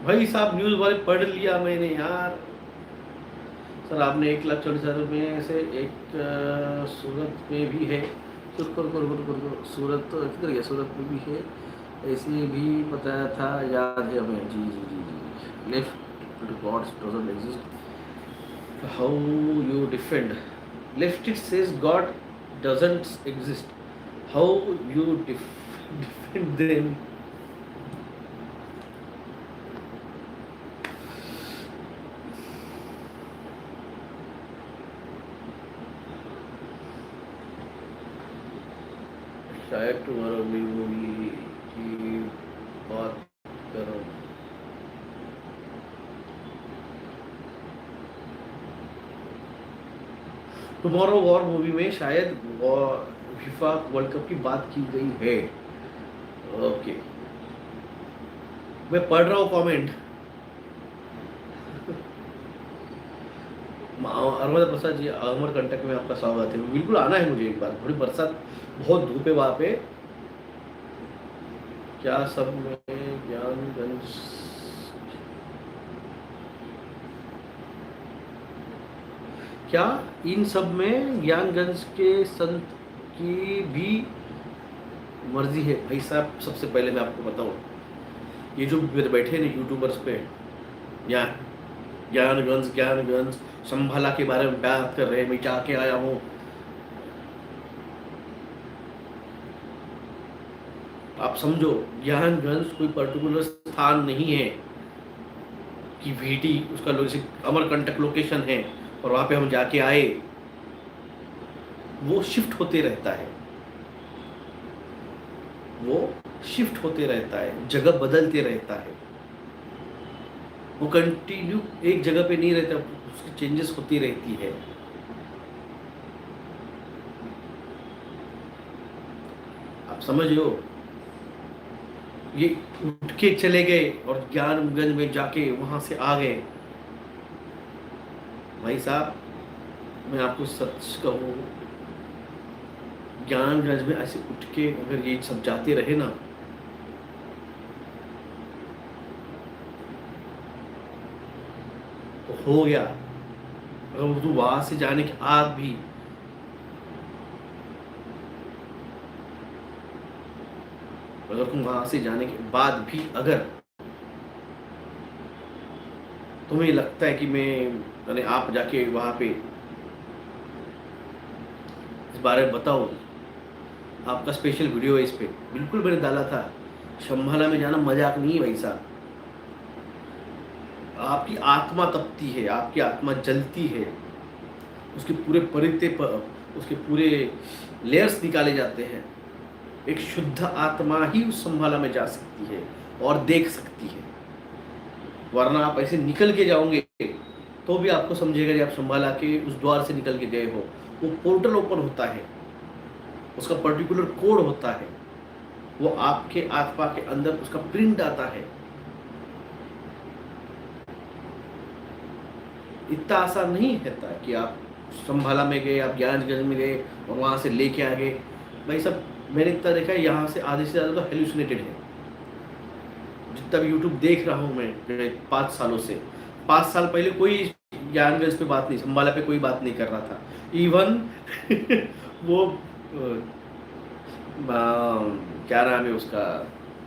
भाई साहब। न्यूज़ वाले पढ़ लिया मैंने यार। सर आपने 1,40,000 में से एक सूरत में भी है, सूरत तो किधर गया, सूरत में भी है, ऐसे भी बताया था, याद है हमें। जी जी जी जी। Left gods doesn't exist, how you defend? Left it says god doesn't exist, how you defend them? शायद टुमारो मूवी की बात करो। टुमारो वॉर मूवी में शायद फीफा वर्ल्ड कप की बात की गई है। ओके, मैं पढ़ रहा हूँ कमेंट। अरविंद प्रसाद जी, अमरकंटक में आपका स्वागत है। बिल्कुल आना है मुझे एक बार, थोड़ी बरसात, बहुत धूप है वहाँ पे। क्या सब में ज्ञानगंज, क्या इन सब में ज्ञानगंज के संत की भी मर्जी है? भाई साहब, सबसे पहले मैं आपको बताऊं, ये जो बैठे ना यूट्यूबर्स पे, या ज्ञानगंज संभाला के बारे में बात कर रहे हैं, मैं जाके आया हूँ। आप समझो, ज्ञानगंज कोई पर्टिकुलर स्थान नहीं है कि वीटी उसका अमरकंटक लोकेशन है और वहां पे हम जाके आए। वो शिफ्ट होते रहता है, वो शिफ्ट होते रहता है, जगह बदलते रहता है, वो कंटिन्यू एक जगह पे नहीं रहता, उसकी चेंजेस होती रहती है। आप समझ लो, ये उठ के चले गए और ज्ञानगंज में जाके वहां से आ गए। भाई साहब, मैं आपको सच कहूँ, ज्ञानगंज में ऐसे उठ के अगर ये सब जाते रहे ना, तो हो गया। अगर तो वहां से जाने के बाद भी, अगर तुम वहां से जाने के बाद भी अगर तुम्हें लगता है कि मैंने आप जाके वहां पे इस बारे में बताओ, आपका स्पेशल वीडियो है इस पे, बिल्कुल मैंने डाला था। शंभाला में जाना मजाक नहीं है भाई साहब। आपकी आत्मा तपती है, आपकी आत्मा जलती है, उसके पूरे परिते पर उसके पूरे लेयर्स निकाले जाते हैं। एक शुद्ध आत्मा ही उस संभाला में जा सकती है और देख सकती है, वरना आप ऐसे निकल के जाओगे तो भी आपको समझेगा कि आप संभाला के उस द्वार से निकल के गए हो। वो पोर्टल ओपन होता है, उसका पर्टिकुलर कोड होता है, वो आपके आत्मा के अंदर उसका प्रिंट आता है। इतना आसान नहीं रहता कि आप संभाला में गए, आप ज्ञानगंज में गए और वहां से लेके आ गए। भाई सब, मैंने इतना देखा है, यहाँ से आधे से ज़्यादा तो हेलुसिनेटेड है। जितना भी यूट्यूब देख रहा हूँ मैं 5 सालों से, 5 साल पहले कोई ज्ञानगंज पे बात नहीं, संभाला पे कोई बात नहीं कर रहा था। इवन वो क्या नाम है उसका,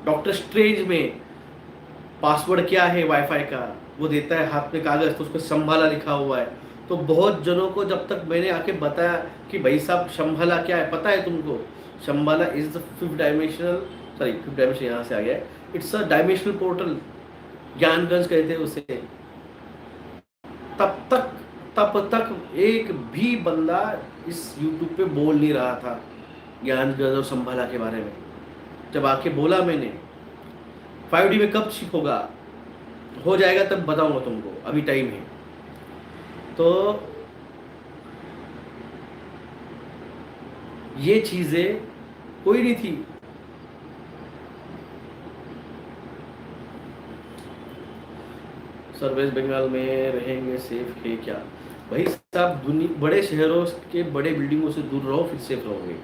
डॉक्टर स्ट्रेंज में पासवर्ड क्या है वाईफाई का, वो देता है हाथ में कागज, तो उस पर संभाला लिखा हुआ है। तो बहुत जनों को जब तक मैंने आके बताया कि भाई साहब संभाला क्या है, पता है तुमको, संभाला is the 5th dimensional, sorry 5th dimension यहाँ से आ गया है, it's a dimensional portal, Gyanganj कहते हैं उसे। तब तक एक भी बंदा इस यूट्यूब पे बोल नहीं रहा था ज्ञानगंज और संभाला के बारे में। जब आके बोला मैंने, 5D में कब शिप होगा, हो जाएगा तब बताऊंगा तुमको, अभी टाइम है। तो ये चीजें कोई नहीं थी। सर वेस्ट बंगाल में रहेंगे सेफ है क्या? भाई साहब, दुनिया बड़े शहरों के बड़े बिल्डिंगों से दूर रहो, फिर सेफ रहोगे।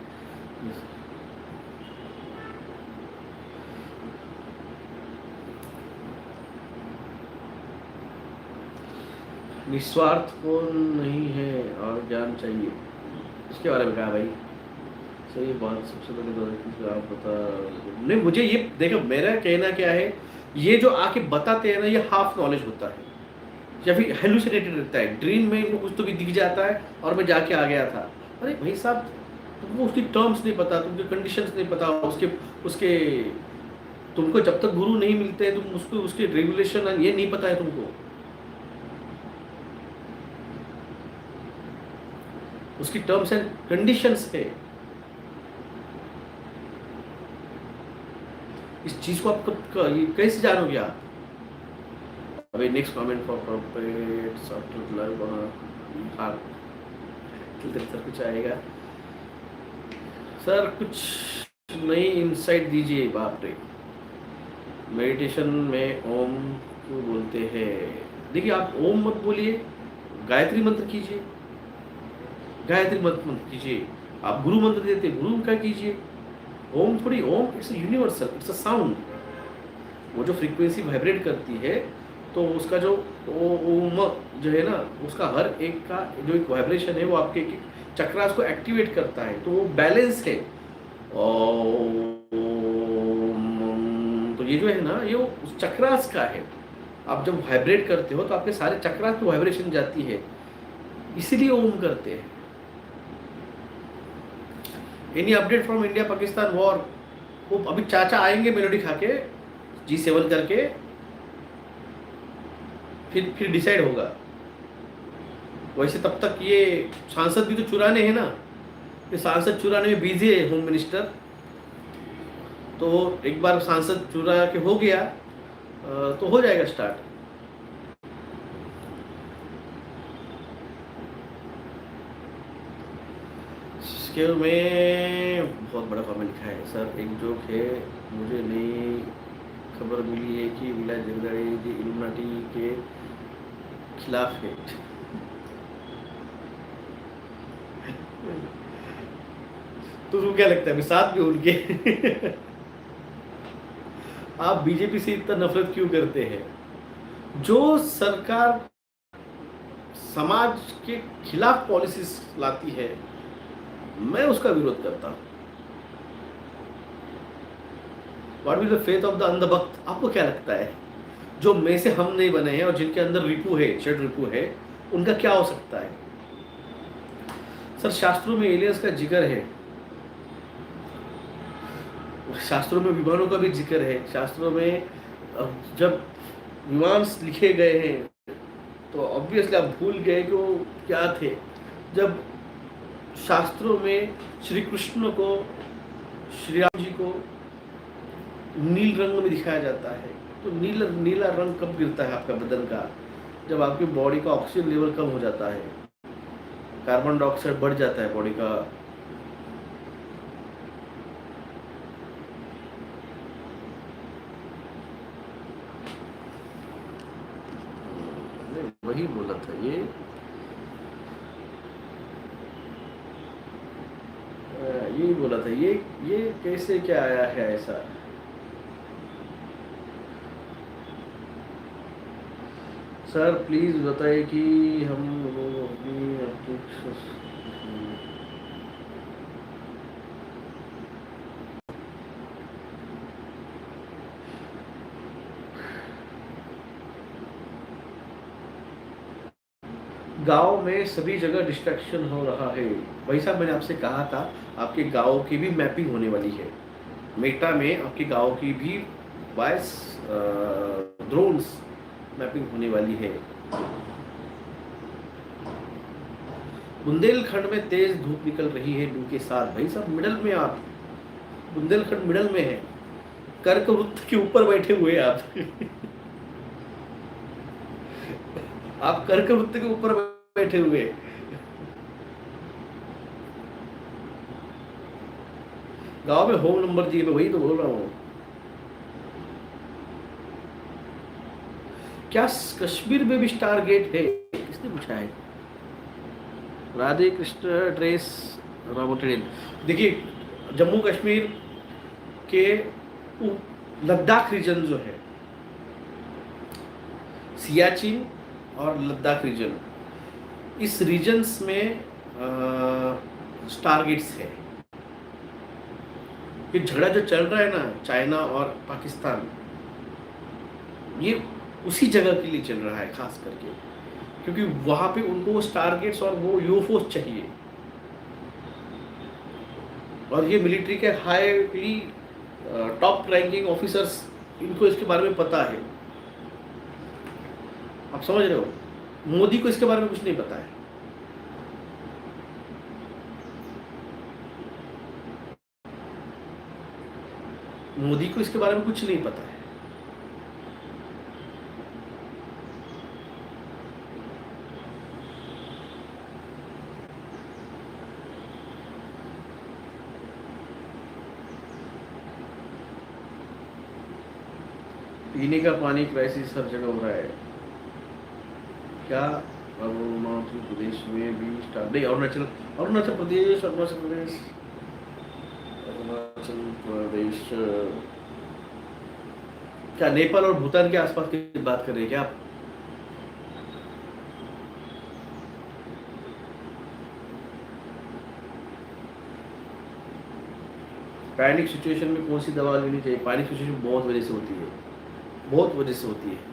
निस्वार्थ कौन नहीं है और ज्ञान चाहिए, इसके बारे में कहा भाई। सही बात, सबसे पहले तो आप बता। नहीं, मुझे ये देखो, मेरा कहना क्या है, ये जो आके बताते हैं ना, ये हाफ नॉलेज होता है या फिर हेलुसिनेटेड रहता है। ड्रीम में इनको कुछ तो भी दिख जाता है और मैं जाके आ गया था। अरे भाई साहब, तुमको उसकी टर्म्स नहीं पता, तुमके कंडीशंस नहीं पता, उसके उसके तुमको जब तक गुरु नहीं मिलते हैं, तुम उसको उसके रेगुलेशन ये नहीं पता है तुमको, उसकी टर्म्स एंड कंडीशंस है। इस चीज को आप ये कैसे जानोगे आप? अभी next comment for corporate software live हाँ सर कुछ आएगा। सर कुछ नई इंसाइट दीजिए। बाप रे, मेडिटेशन में ओम क्यों बोलते हैं? देखिए, आप ओम मत बोलिए, गायत्री मंत्र कीजिए, गायत्री मंत्र कीजिए। आप गुरु मंत्र देते, गुरु का कीजिए। ओम थोड़ी, Om it's universal, it's a sound. वो जो फ्रीक्वेंसी वाइब्रेट करती है, तो उसका जो ओम जो है ना, उसका हर एक का जो एक वाइब्रेशन है, वो आपके एक चक्रास को एक्टिवेट करता है, तो वो बैलेंस है। तो ये जो है ना, ये उस चक्रास का है। आप जब वाइब्रेट करते हो तो आपके सारे चक्रास को वाइब्रेशन जाती है, इसीलिए ओम करते हैं। Any update from India Pakistan war? वो अभी चाचा आएंगे मेलोडी खा के, G7 करके, फिर डिसाइड होगा। वैसे तब तक ये सांसद भी तो चुराने हैं ना, ये सांसद चुराने में बिजी है होम मिनिस्टर। तो एक बार सांसद चुरा के हो गया तो हो जाएगा स्टार्ट। इसके में बहुत बड़ा कमेंट लिखा है। सर एक जोक है, मुझे नहीं खबर मिली है कि विला जगदाड़ी इल्यूमिनाटी के खिलाफ है। तो तुमको क्या लगता है मैं साथ में उनके? आप बीजेपी से इतना नफरत क्यों करते हैं? जो सरकार समाज के खिलाफ पॉलिसीज लाती है, मैं उसका विरोध करता हूं। What will the faith of the अंधभक्त? आपको क्या लगता है, जो में से हम नहीं बने हैं और जिनके अंदर रिपू है, षड रिपू है, उनका क्या हो सकता है? सर शास्त्रों में एलियंस का जिक्र है, शास्त्रों में विमानों का भी जिक्र है। शास्त्रों में जब विमान लिखे गए हैं तो ऑब्वियसली आप भूल गए कि वो क्या थे। जब शास्त्रों में श्री कृष्ण को, श्री राम जी को नील रंग में दिखाया जाता है, तो नीला रंग कब गिरता है आपका बदन का? जब आपकी बॉडी का ऑक्सीजन लेवल कम हो जाता है, कार्बन डाइऑक्साइड बढ़ जाता है बॉडी का। वही बोला था ये, यही बोला था ये कैसे क्या आया है ऐसा? सर प्लीज बताइए कि हम लोग अपनी गांव में सभी जगह डिस्ट्रैक्शन हो रहा है। भाई साहब, मैंने आपसे कहा था आपके गांव की भी मैपिंग होने वाली है। मेटा में आपके गांव की भी वॉइस ड्रोन्स मैपिंग होने वाली है। बुंदेलखंड में तेज धूप निकल रही है लू के साथ। भाई साहब, मिडल में आप, बुंदेलखंड मिडल में है, कर्क वृत्त के ऊपर बैठे हुए आप। आप कर्क वृत्त के ऊपर बैठे हुए। गांव में होम नंबर जी, मैं वही तो बोल रहा हूँ। क्या कश्मीर में भी स्टार गेट है? किसने पूछा है? राधे कृष्ण ट्रेस रामोटेरियल। देखिए, जम्मू कश्मीर के लद्दाख रीजन जो है, सियाचिन और लद्दाख रीजन, इस रीजन्स में स्टारगेट्स है। ये झगड़ा जो चल रहा है ना, चाइना और पाकिस्तान, ये उसी जगह के लिए चल रहा है खास करके, क्योंकि वहां पे उनको वो स्टारगेट्स और वो यूएफओ चाहिए। और ये मिलिट्री के हाईली टॉप रैंकिंग ऑफिसर्स, इनको इसके बारे में पता है। आप समझ रहे हो? मोदी को इसके बारे में कुछ नहीं पता है। मोदी को इसके बारे में कुछ नहीं पता है। पीने का पानी क्राइसिस हर जगह हो रहा है। क्या अरुणाचल प्रदेश में भी स्टार्ट नहीं? अरुणाचल अरुणाचल प्रदेश अरुणाचल प्रदेश अरुणाचल प्रदेश क्या नेपाल और भूटान के आसपास की बात कर रहे हैं क्या आप? पैनिक सिचुएशन में कौन सी दवा लेनी चाहिए? पैनिक सिचुएशन बहुत वजह से होती है, बहुत वजह से होती है।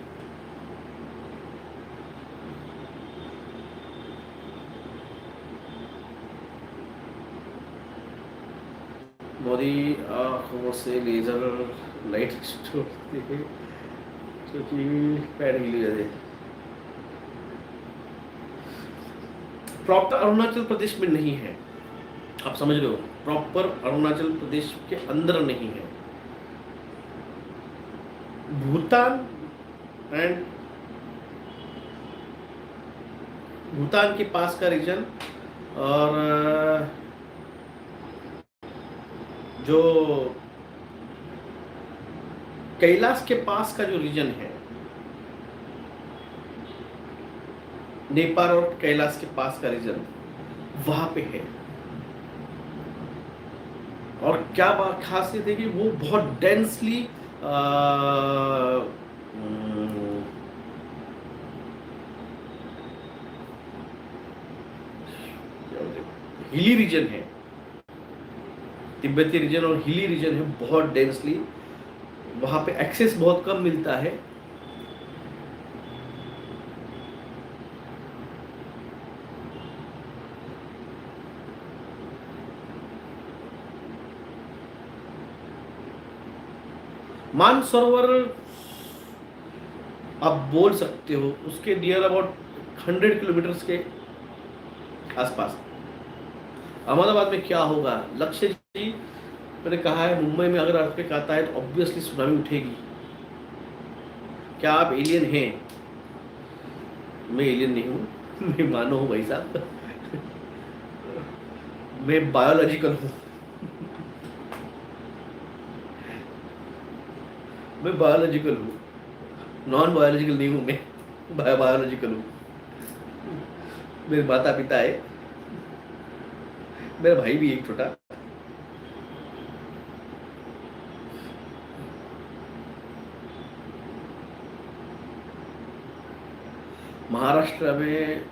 मोदी आंखों से लेजर लाइट छोड़ते हैं क्योंकि पैनिक ले जाते। प्रॉपर अरुणाचल प्रदेश में नहीं है, आप समझ रहे हो? प्रॉपर अरुणाचल प्रदेश के अंदर नहीं है। भूटान एंड भूटान के पास का रीजन और जो कैलाश के पास का जो रीजन है, नेपाल और कैलाश के पास का रीजन, वहां पे है। और क्या बात खासियत है कि वो बहुत डेंसली हिली रीजन है। तिब्बती रीजन और हिली रीजन है, बहुत डेंसली। वहां पे एक्सेस बहुत कम मिलता है। मानसरोवर आप बोल सकते हो, उसके नियर अबाउट 100 किलोमीटर के आसपास। अहमदाबाद में क्या होगा? लक्ष्य जी, मैंने कहा है मुंबई में अगर अर्थक्वेक आता है तो ऑब्वियसली सुनामी उठेगी। क्या आप एलियन हैं? मैं एलियन नहीं हूँ, मैं मानो हूँ भाई साहब। मैं बायोलॉजिकल हूँ। मैं बायोलॉजिकल हूँ, नॉन बायोलॉजिकल नहीं हूँ। मैं बायोलॉजिकल हूँ। मेरे माता पिता है, मेरा भाई भी एक छोटा। महाराष्ट्र में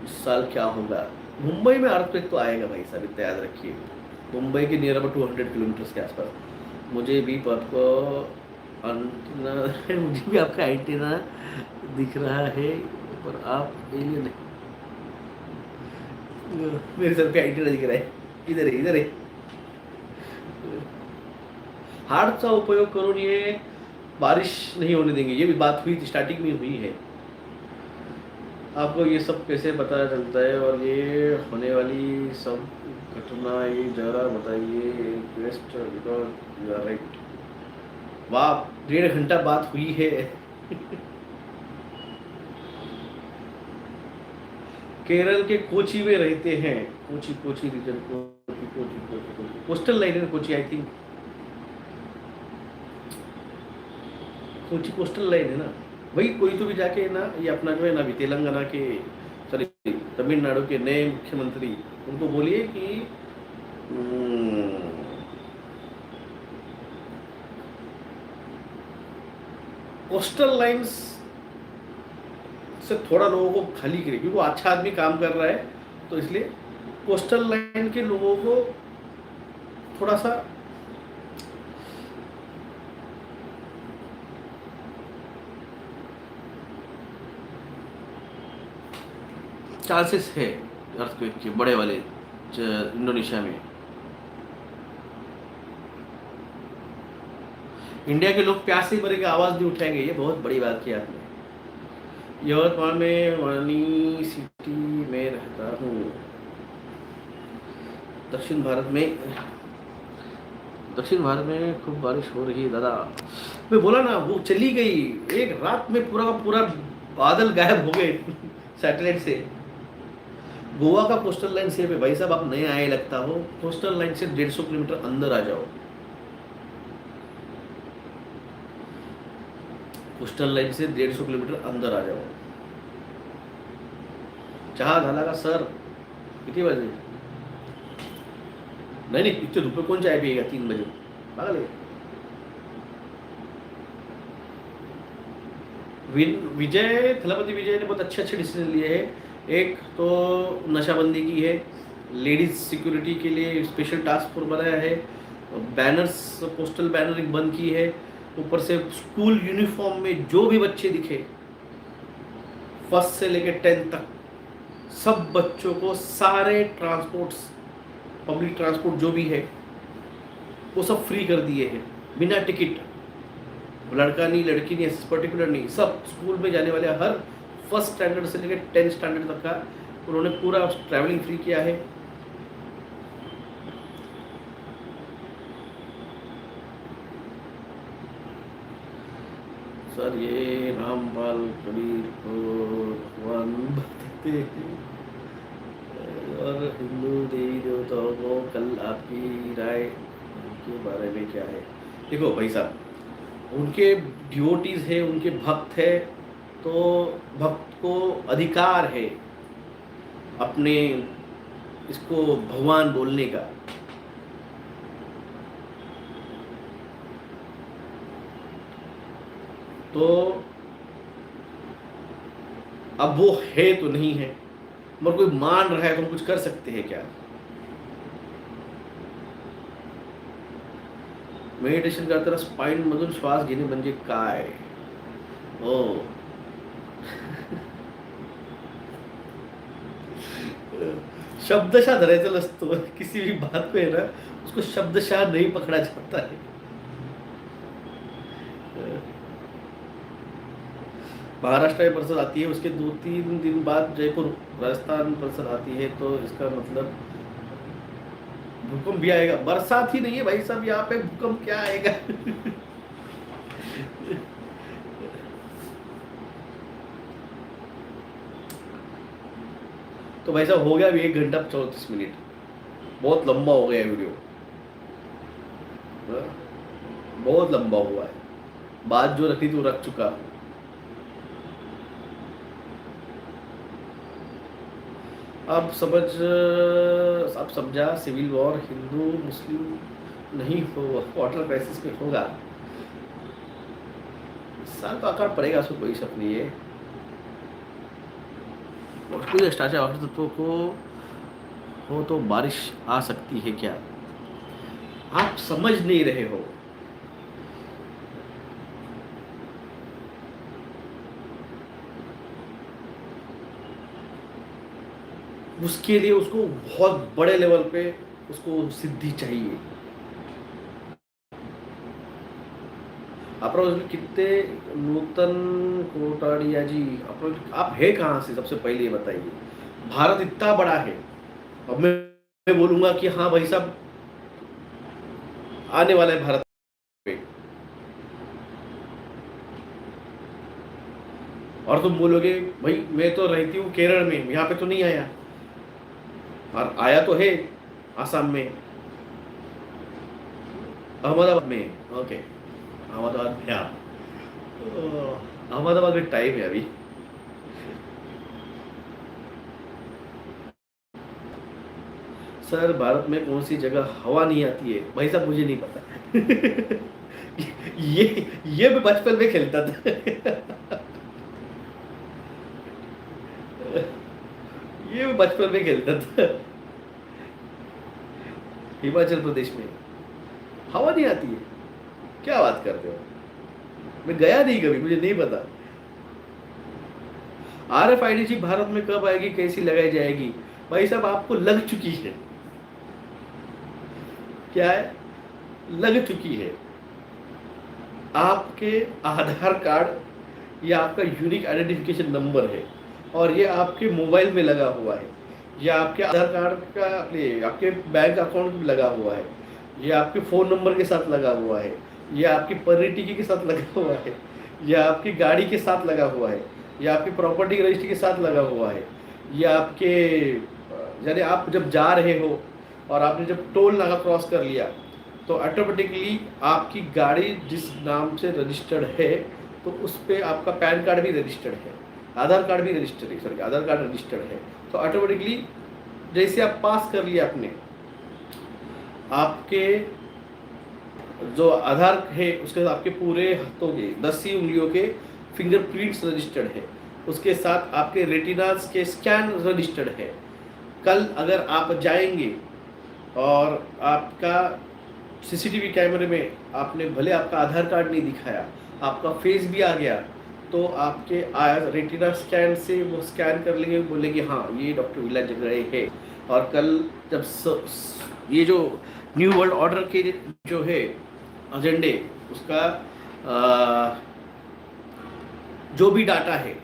इस साल क्या होगा? मुंबई में अर्थक्वेक तो आएगा भाई साहब, इतना याद रखिए। मुंबई के नियर अबाउट 200 किलोमीटर के आसपास। मुझे भी आपको एंटीना मुझे भी आपका एंटीना दिख रहा है, पर आप एलियन है। मेरे सर पे एंटीना दिख रहा है, इधर है, इधर है। हार्टचा उपयोग करून ये बारिश नहीं होने देंगे, ये भी बात हुई थी, स्टार्टिंग में हुई है। आपको ये सब कैसे पता चलता है और ये होने वाली सब घटना ये जरा बताइए। Request because you are right. वाह, 1.5 घंटा बात हुई है। केरल के कोची में रहते हैं। Kochi Kochi region, Kochi Kochi Kochi Kochi coastal line है Kochi, I think Kochi coastal line है ना। वही कोई तो भी जाके ना, ये अपना जो है ना अभी तेलंगाना के, सॉरी तमिलनाडु के नए मुख्यमंत्री, उनको बोलिए कि कोस्टल लाइंस से थोड़ा लोगों को खाली करे, क्योंकि वो अच्छा आदमी काम कर रहा है, तो इसलिए कोस्टल लाइन के लोगों को थोड़ा सा चांसेस है अर्थक्वेक के बड़े वाले इंडोनेशिया में। इंडिया के लोग प्यास से मरे के आवाज नहीं उठाएंगे, ये बहुत बड़ी बात की आपने। यवतमाल में वानी सिटी में रहता हूँ। दक्षिण भारत में खूब बारिश हो रही है दादा। मैं बोला ना, वो चली गई एक रात में, पूरा का पूरा बादल गायब हो गए सैटेलाइट से। गोवा का कोस्टल लाइन से भाई साहब आप नए आए लगता हो, कोस्टल लाइन से 150 किलोमीटर अंदर आ जाओ। कोस्टल लाइन से 150 किलोमीटर अंदर आ जाओ। चहा झाला का सर? किती वाजे? नहीं इतने धूप में कौन चाय पिएगा 3 बजे? पागल है। विजय थलापति विजय ने बहुत अच्छे डिसीजन लिए हैं। एक तो नशाबंदी की है, लेडीज सिक्योरिटी के लिए स्पेशल टास्क फोर्स बनाया है, बैनर्स पोस्टल बैनर एक बंद की है, ऊपर से स्कूल यूनिफॉर्म में जो भी बच्चे दिखे फर्स्ट से लेकर 10th तक सब बच्चों को सारे ट्रांसपोर्ट्स, पब्लिक ट्रांसपोर्ट जो भी है वो सब फ्री कर दिए हैं बिना टिकट। लड़का नहीं लड़की नहीं ऐसे पर्टिकुलर नहीं, सब स्कूल में जाने वाले हर फर्स्ट स्टैंडर्ड से लेकर 10th स्टैंडर्ड तक का उन्होंने पूरा ट्रैवलिंग फ्री किया है। सर ये रामपाल कबीर को भगवान बताते हैं और हिंदू देवी देवताओं को, कल आपकी राय उनके बारे में क्या है? देखो भाई साहब, उनके डिवोटीज है, उनके भक्त है, तो भक्त को अधिकार है अपने इसको भगवान बोलने का। तो अब वो है तो नहीं है, मगर कोई मान रहा है तो हम कुछ कर सकते हैं क्या? मेडिटेशन करताना स्पाइन मधून श्वास घेणे म्हणजे काय? हो शब्दशः धरायचं नसतो, किसी भी बात को है ना उसको शब्दशः नहीं पकड़ा जाता है। महाराष्ट्र में बरसात आती है, उसके 2-3 दिन बाद जयपुर राजस्थान बरसात आती है, तो इसका मतलब भूकंप भी आएगा। बरसात ही नहीं है भाई साहब, यहाँ पे भूकंप क्या आएगा? तो भाई साहब हो गया अभी 1 घंटा 34 मिनट, बहुत लंबा हो गया वीडियो, बहुत लंबा हुआ है। बात जो रखी थी वो रख चुका। अब समझा सिविल वॉर हिंदू मुस्लिम नहीं हो, वाटर क्राइसिस में होगा। इस साल तो आकार पड़ेगा, उसको कोई शक नहीं है। कोई स्टार्चा वाटर तत्वों को हो तो बारिश आ सकती है क्या? आप समझ नहीं रहे हो। उसके लिए उसको बहुत बड़े लेवल पे उसको सिद्धि चाहिए। कितने नूतन कोटाड़िया जी, आप है कहाँ से? सबसे पहले ये बताइए। भारत इतना बड़ा है, अब मैं बोलूंगा कि हाँ भाई साहब आने वाला है भारत पे, और तुम बोलोगे भाई मैं तो रहती हूँ केरल में, यहाँ पे तो नहीं आया, और आया तो है आसाम में, अहमदाबाद में। ओके, अहमदाबाद में आप, अहमदाबाद में टाइम है अभी। सर भारत में कौन सी जगह हवा नहीं आती है? भाई साहब मुझे नहीं पता। ये मैं बचपन में खेलता था। ये मैं बचपन में खेलता था। हिमाचल प्रदेश में हवा नहीं आती है? क्या बात करते हो? मैं गया नहीं कभी, मुझे नहीं पता। RFID चिप भारत में कब आएगी, कैसी लगाई जाएगी? भाई साहब आपको लग चुकी है। क्या है? लग चुकी है। आपके आधार कार्ड या आपका यूनिक आइडेंटिफिकेशन नंबर है, और ये आपके मोबाइल में लगा हुआ है, या आपके आधार कार्ड का आपके बैंक अकाउंट में लगा हुआ है, या आपके फ़ोन नंबर के साथ लगा हुआ है, या आपकी परीटिकी के साथ लगा हुआ है, या आपकी गाड़ी के साथ लगा हुआ है, या आपकी प्रॉपर्टी रजिस्ट्री के साथ लगा हुआ है, या आपके यानी आप जब जा रहे हो और आपने जब टोल नाका क्रॉस कर लिया तो ऑटोमेटिकली आपकी गाड़ी जिस नाम से रजिस्टर्ड है तो उस पर आपका पैन कार्ड भी रजिस्टर्ड है, आधार कार्ड भी रजिस्टर्ड है, सॉरी आधार कार्ड रजिस्टर्ड है, तो ऑटोमेटिकली जैसे आप पास कर लिया आपने, आपके जो आधार है उसके साथ आपके पूरे हाथों के 10 ही उंगलियों के फिंगरप्रिंट्स रजिस्टर्ड है, उसके साथ आपके रेटिनास के स्कैन रजिस्टर्ड है। कल अगर आप जाएंगे और आपका CCTV कैमरे में आपने भले आपका आधार कार्ड नहीं दिखाया, आपका फेस भी आ गया, तो आपके रेटिना स्कैन से वो स्कैन कर लेंगे, बोलेंगे हाँ ये डॉक्टर विला जगड़े है। और कल जब ये जो न्यू वर्ल्ड ऑर्डर के जो है एजेंडे, उसका जो भी डाटा है,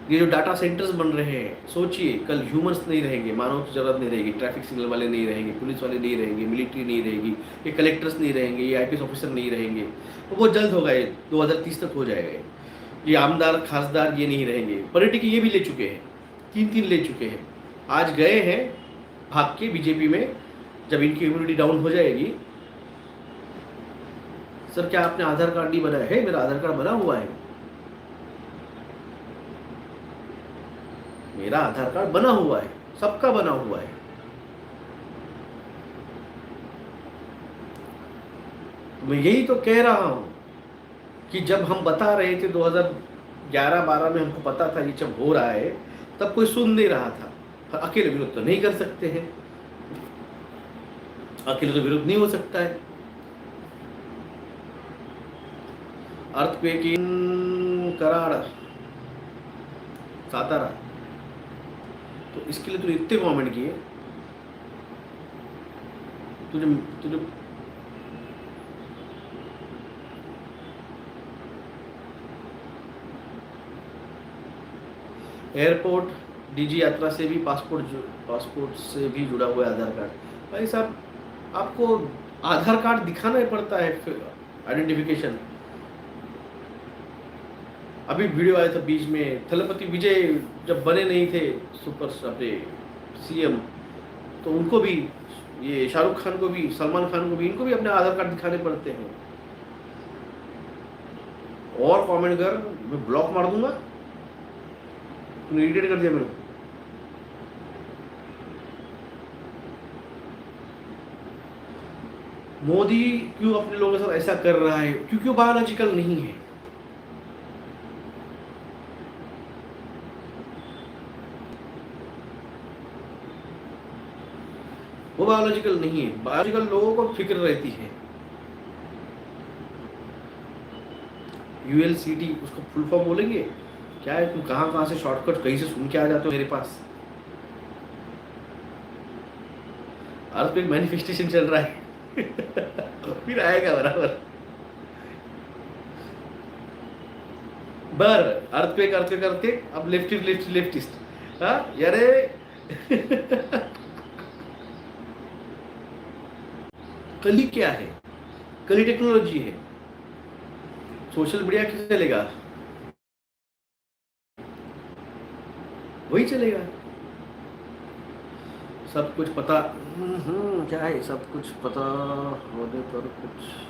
ये जो डाटा सेंटर्स बन रहे हैं, सोचिए कल ह्यूमंस नहीं रहेंगे, मानव की जरूरत नहीं रहेगी, ट्रैफिक सिग्नल वाले नहीं रहेंगे, पुलिस वाले नहीं रहेंगे, मिलिट्री नहीं रहेगी, ये कलेक्टर्स नहीं रहेंगे, ये IPS ऑफिसर नहीं रहेंगे, तो वो जल्द होगा, ये 2030 तक हो जाएगा। ये आमदार खासदार ये नहीं रहेंगे। पॉलिटिक ये भी ले चुके हैं, 3 ले चुके हैं, आज गए हैं भाग के बीजेपी में। जब इनकी इम्यूनिटी डाउन हो जाएगी, सर क्या आपने आधार कार्ड नहीं बनाया है? मेरा आधार कार्ड बना हुआ है, मेरा आधार कार्ड बना हुआ है, सबका बना हुआ है। मैं यही तो कह रहा हूं कि जब हम बता रहे थे 2011-12 में, हमको पता था ये जब हो रहा है, तब कोई सुन नहीं रहा था। पर अकेले विरोध तो नहीं कर सकते हैं, अकेले तो विरोध नहीं हो सकता है। अर्थक्वेक इन कराड़, सातारा, तो इसके लिए तूने इतने कमेंट किए, तुझे एयरपोर्ट DG यात्रा से भी पासपोर्ट से भी जुड़ा हुआ है आधार कार्ड। भाई साहब आपको आधार कार्ड दिखाना ही पड़ता है, आइडेंटिफिकेशन। अभी वीडियो आया था बीच में, थलपति विजय जब बने नहीं थे सुपर अपने CM, तो उनको भी, ये शाहरुख खान को भी, सलमान खान को भी, इनको भी अपने आधार कार्ड दिखाने पड़ते हैं। और कमेंट कर, मैं ब्लॉक मार दूंगा, तूने इरिटेट कर दिया मेरे को। मोदी क्यों अपने लोगों के साथ ऐसा कर रहा है? क्योंकि वो बायोलॉजिकल नहीं है। वो बायोलॉजिकल नहीं है। बायोलॉजिकल लोगों को फिक्र रहती है। ULCT उसको फुल फॉर्म बोलेंगे क्या है? तुम कहाँ से शॉर्टकट कहीं से सुन के आ जाते हो मेरे पास। अर्थक्वेक मैनिफेस्टेशन चल रहा है। फिर आएगा बराबर। बर अर्थक्वेक अब लेफ्टिस्ट हाँ यारे। कली क्या है? कली टेक्नोलॉजी है। सोशल मीडिया किसे चलेगा? वही चलेगा। सब कुछ पता, क्या है, सब कुछ पता होने पर कुछ।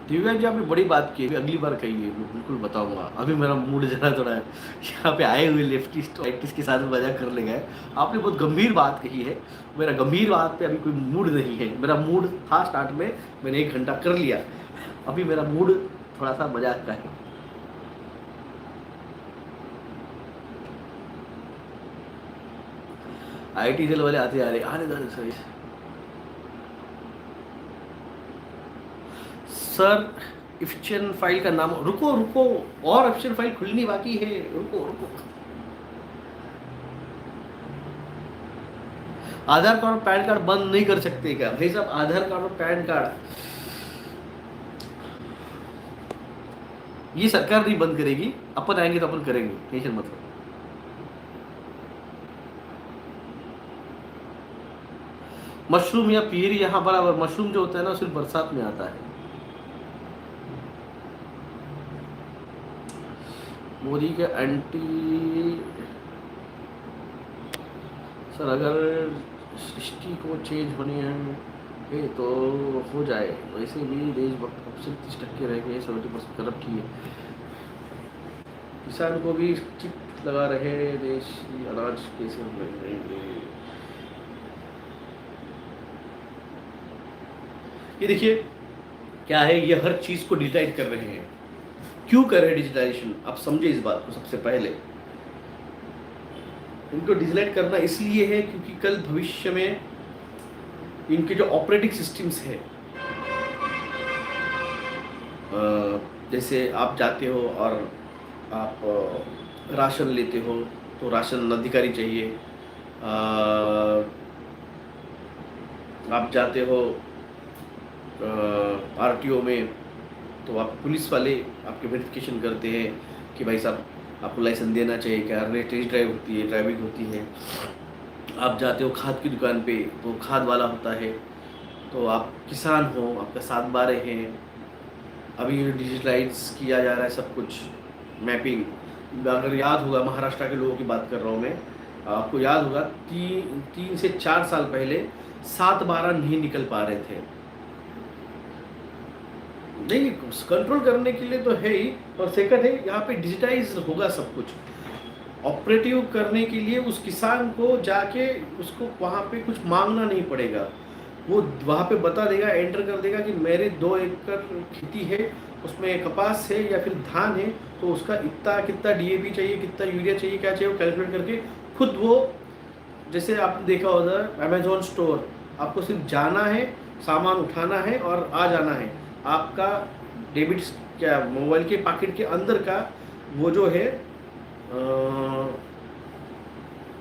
दिव्या जी आपने बड़ी बात की है, अगली बार कहिए, मैं बिल्कुल बताऊंगा। अभी मेरा मूड जरा थोड़ा है, यहाँ पे आए हुए लेफ्टिस्ट राइटिस्ट के साथ मजाक कर ले गए। आपने बहुत गंभीर बात कही है, मेरा गंभीर बात पे अभी कोई मूड नहीं है। मेरा मूड था स्टार्ट में, मैंने 1 घंटा कर लिया, अभी मेरा मूड थोड़ा सा मजाक का है। आईटी सेल वाले आते आ रहे, आने दो सर। सर इफ्चन फाइल का नाम, रुको रुको, और इफ्चन फाइल खुलनी बाकी है, रुको रुको। आधार कार्ड और पैन कार्ड बंद नहीं कर सकते क्या भाई साहब? आधार कार्ड और पैन कार्ड ये सरकार नहीं बंद करेगी, अपन आएंगे तो अपन करेंगे, टेंशन मत लो। मशरूम या पीर यहाँ बराबर, मशरूम जो होता है ना सिर्फ बरसात में आता है। मोदी के एंटी, सर अगर सृष्टि को चेंज होनी है तो हो जाए, वैसे भी देशभक्त अब सिर्फ 30% रह गए, 70% करप्ट किए। किसान को भी चिप लगा रहे, देश की अनाज कैसे मिलेंगे? ये देखिए क्या है, ये हर चीज को डिजिटाइज कर रहे हैं। क्यों कर रहे हैं डिजिटाइजेशन, आप समझे इस बात को। सबसे पहले इनको डिजिटाइज करना इसलिए है क्योंकि कल भविष्य में इनके जो ऑपरेटिंग सिस्टम्स है, जैसे आप जाते हो और आप राशन लेते हो तो राशन अधिकारी चाहिए, आप जाते हो आरटीओ में तो आप पुलिस वाले आपके वेरिफिकेशन करते हैं कि भाई साहब आपको लाइसेंस देना चाहिए क्या, टेस्ट ड्राइव होती है, ड्राइविंग होती है। आप जाते हो खाद की दुकान पे तो खाद वाला होता है, तो आप किसान हो, आपका 7/12 है। अभी डिजिटलाइज किया जा रहा है सब कुछ, मैपिंग। अगर याद होगा, महाराष्ट्र के लोगों की बात कर रहा हूँ मैं, आपको याद होगा 3 से 4 साल पहले 7/12 नहीं निकल पा रहे थे। नहीं, कंट्रोल करने के लिए तो है ही, और सेकंड है यहाँ पे डिजिटाइज होगा सब कुछ। ऑपरेटिव करने के लिए उस किसान को जाके उसको वहाँ पे कुछ मांगना नहीं पड़ेगा, वो वहाँ पे बता देगा, एंटर कर देगा कि मेरे 2 एकड़ खेती है, उसमें कपास है या फिर धान है, तो उसका इतना कितना डीएपी चाहिए, कितना यूरिया चाहिए, क्या चाहिए, वो कैलकुलेट करके खुद वो, जैसे आपने देखा होगा अमेजोन स्टोर, आपको सिर्फ जाना है, सामान उठाना है और आ जाना है। आपका डेबिट क्या मोबाइल के पॉकेट के अंदर का वो जो है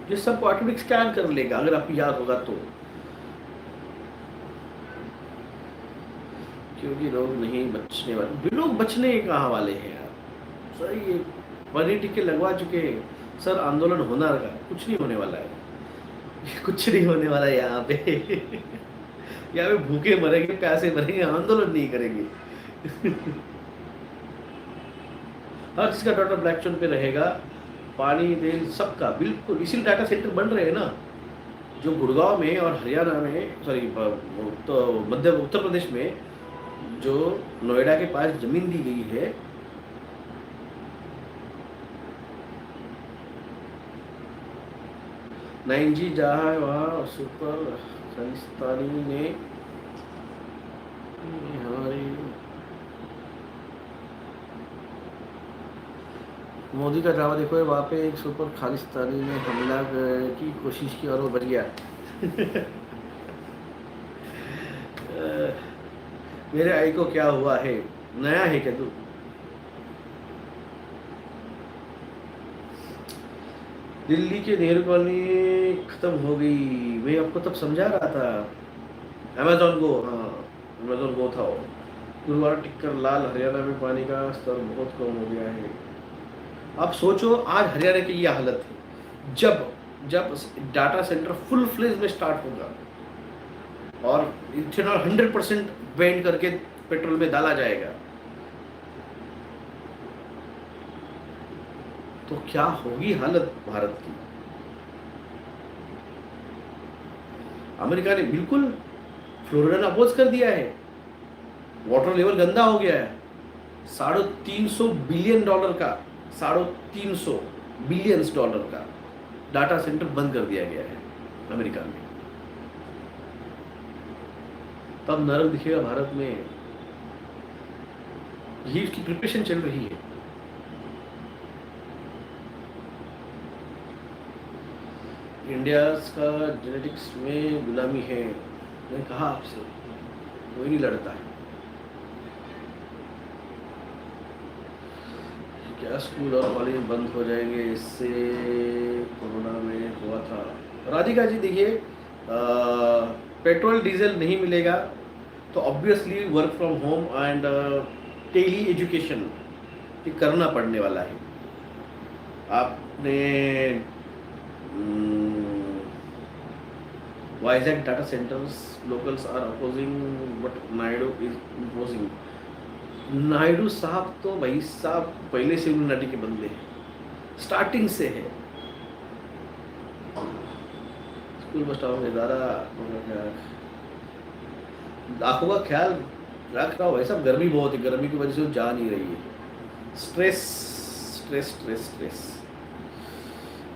ये सब ऑटोमेटिक स्कैन कर लेगा, अगर आपको याद होगा तो। क्योंकि लोग नहीं बचने वाले, लोग बचने कहाँ वाले हैं यार। सर ये 180 टिके लगवा चुके हैं, सर आंदोलन होना रहा, कुछ नहीं होने वाला है, कुछ नहीं होने वाला है यहाँ पे। यहाँ पे भूखे मरेंगे, प्यासे मरेंगे, आंदोलन नहीं करेंगे। हर चीज का डाटा ब्लैकचेन पे रहेगा, पानी तेल सबका बिल्कुल, इसीलिए डाटा सेंटर बन रहे हैं ना, जो गुड़गांव में और हरियाणा में, सॉरी तो मध्य उत्तर प्रदेश में जो नोएडा के पास जमीन दी गई है, नाइन जी जहाँ है वहाँ सुपर खालिस्तानी ने हमारी मोदी का ड्रामा देखो, वहाँ पे एक सुपर खालिस्तानी ने हमला की कोशिश की और वो बच गया। मेरे आई को क्या हुआ है, नया है क्या तू? दिल्ली के नेहरू कॉलोनी खत्म हो गई, मैं आपको तब समझा रहा था। अमेजोन गो, हाँ अमेजोन गो था वो। गुरुवार टिक्कर लाल, हरियाणा में पानी का स्तर बहुत कम हो गया है। आप सोचो आज हरियाणा की ये हालत है, जब जब डाटा सेंटर फुल फ्लेज में स्टार्ट होगा, और इथेनॉल 100% बैंड करके पेट्रोल में डाला जाएगा, तो क्या होगी हालत भारत की। अमेरिका ने बिल्कुल फ्लोरिडा ने अपोज कर दिया है, वाटर लेवल गंदा हो गया है। $350 बिलियन का, $350 बिलियन का डाटा सेंटर बंद कर दिया गया है अमेरिका में। तब नरक दिखेगा भारत में, यही उसकी प्रिपरेशन चल रही है। इंडिया का जेनेटिक्स में गुलामी है, मैंने कहा आपसे, कोई नहीं लड़ता है। क्या स्कूल और कॉलेज बंद हो जाएंगे, इससे कोरोना में हुआ था। राधिका जी देखिए, पेट्रोल डीजल नहीं मिलेगा तो obviously work from home and tele education करना पड़ने वाला है। आपने Vizag data centers locals are opposing but Naidu is imposing. Naidu साहब तो भाई साहब पहले से इल्यूमिनाटी के बंदे हैं, स्टार्टिंग से है। स्कूल बस स्टॉप में इदारा आंखों का ख्याल रख रहा हो, सब गर्मी बहुत है, गर्मी की वजह से वो जा नहीं रही है। Stress stress stress stress.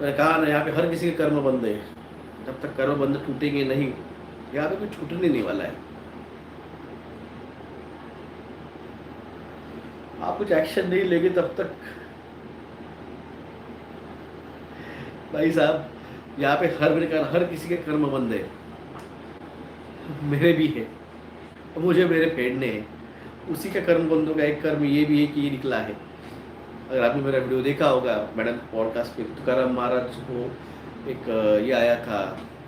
मैंने कहा ना, यहाँ पे हर किसी के कर्म बंद है, जब तक कर्म बंद टूटेंगे नहीं, यहाँ पे कुछ छूटने नहीं वाला है। आप कुछ एक्शन नहीं लेंगे तब तक भाई साहब, यहाँ पे हर किसी के कर्म बंद है, मेरे भी है, मुझे मेरे फेड़ने हैं, उसी का कर्म बंद होगा। एक कर्म ये भी है कि ये निकला है, अगर आपने मेरा वीडियो देखा होगा मैडम पॉडकास्ट पे, तुकाराम महाराज को एक ये आया था,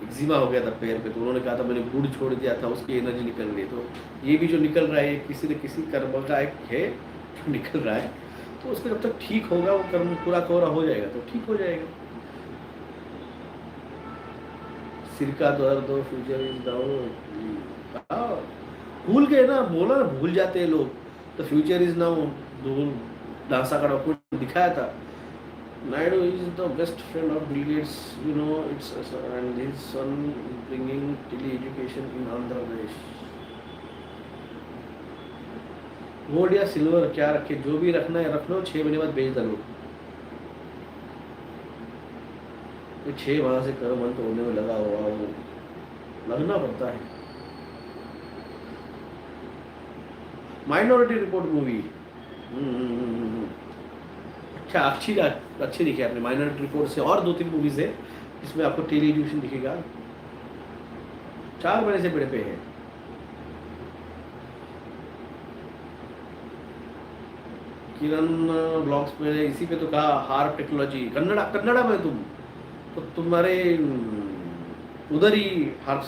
एक्जिमा हो गया था पैर पे, तो उन्होंने कहा था मैंने गुड़ छोड़ दिया था, उसकी एनर्जी निकल रही है। तो ये भी जो निकल रहा है किसी न किसी कर्म का एक है जो निकल रहा है, तो उसको जब तक ठीक होगा, वो कर्म पूरा कोरा हो जाएगा तो ठीक हो जाएगा। सिर का दर्द हो, फ्यूचर इज डाउन, भूल गए ना, बोला ना, भूल जाते हैं लोग। तो फ्यूचर इज नाउ, नासा का डॉक्यूमेंट दिखाया था, Naidu is the best friend of Bill Gates, you know, and his son is bringing tele-education in Andhra Pradesh. Gold या सिल्वर क्या रखे, जो भी रखना है रख लो, 6 महीने बाद बेच दो। 6 माह से कर्म अंत होने में लगा हुआ, वो लगना पड़ता है। माइनॉरिटी रिपोर्ट मूवी अच्छा, अच्छी दिखी आपने। माइनॉरिटी रिपोर्ट से और 2-3 मूवीज है इसमें आपको टेली एजुकेशन दिखेगा। 4 महीने से बड़े पे है। किरण ब्लॉग्स पे इसी पे तो कहा, हार्प टेक्नोलॉजी, कन्नड़ा में तुम तो तुम्हारे उधर ही हार्प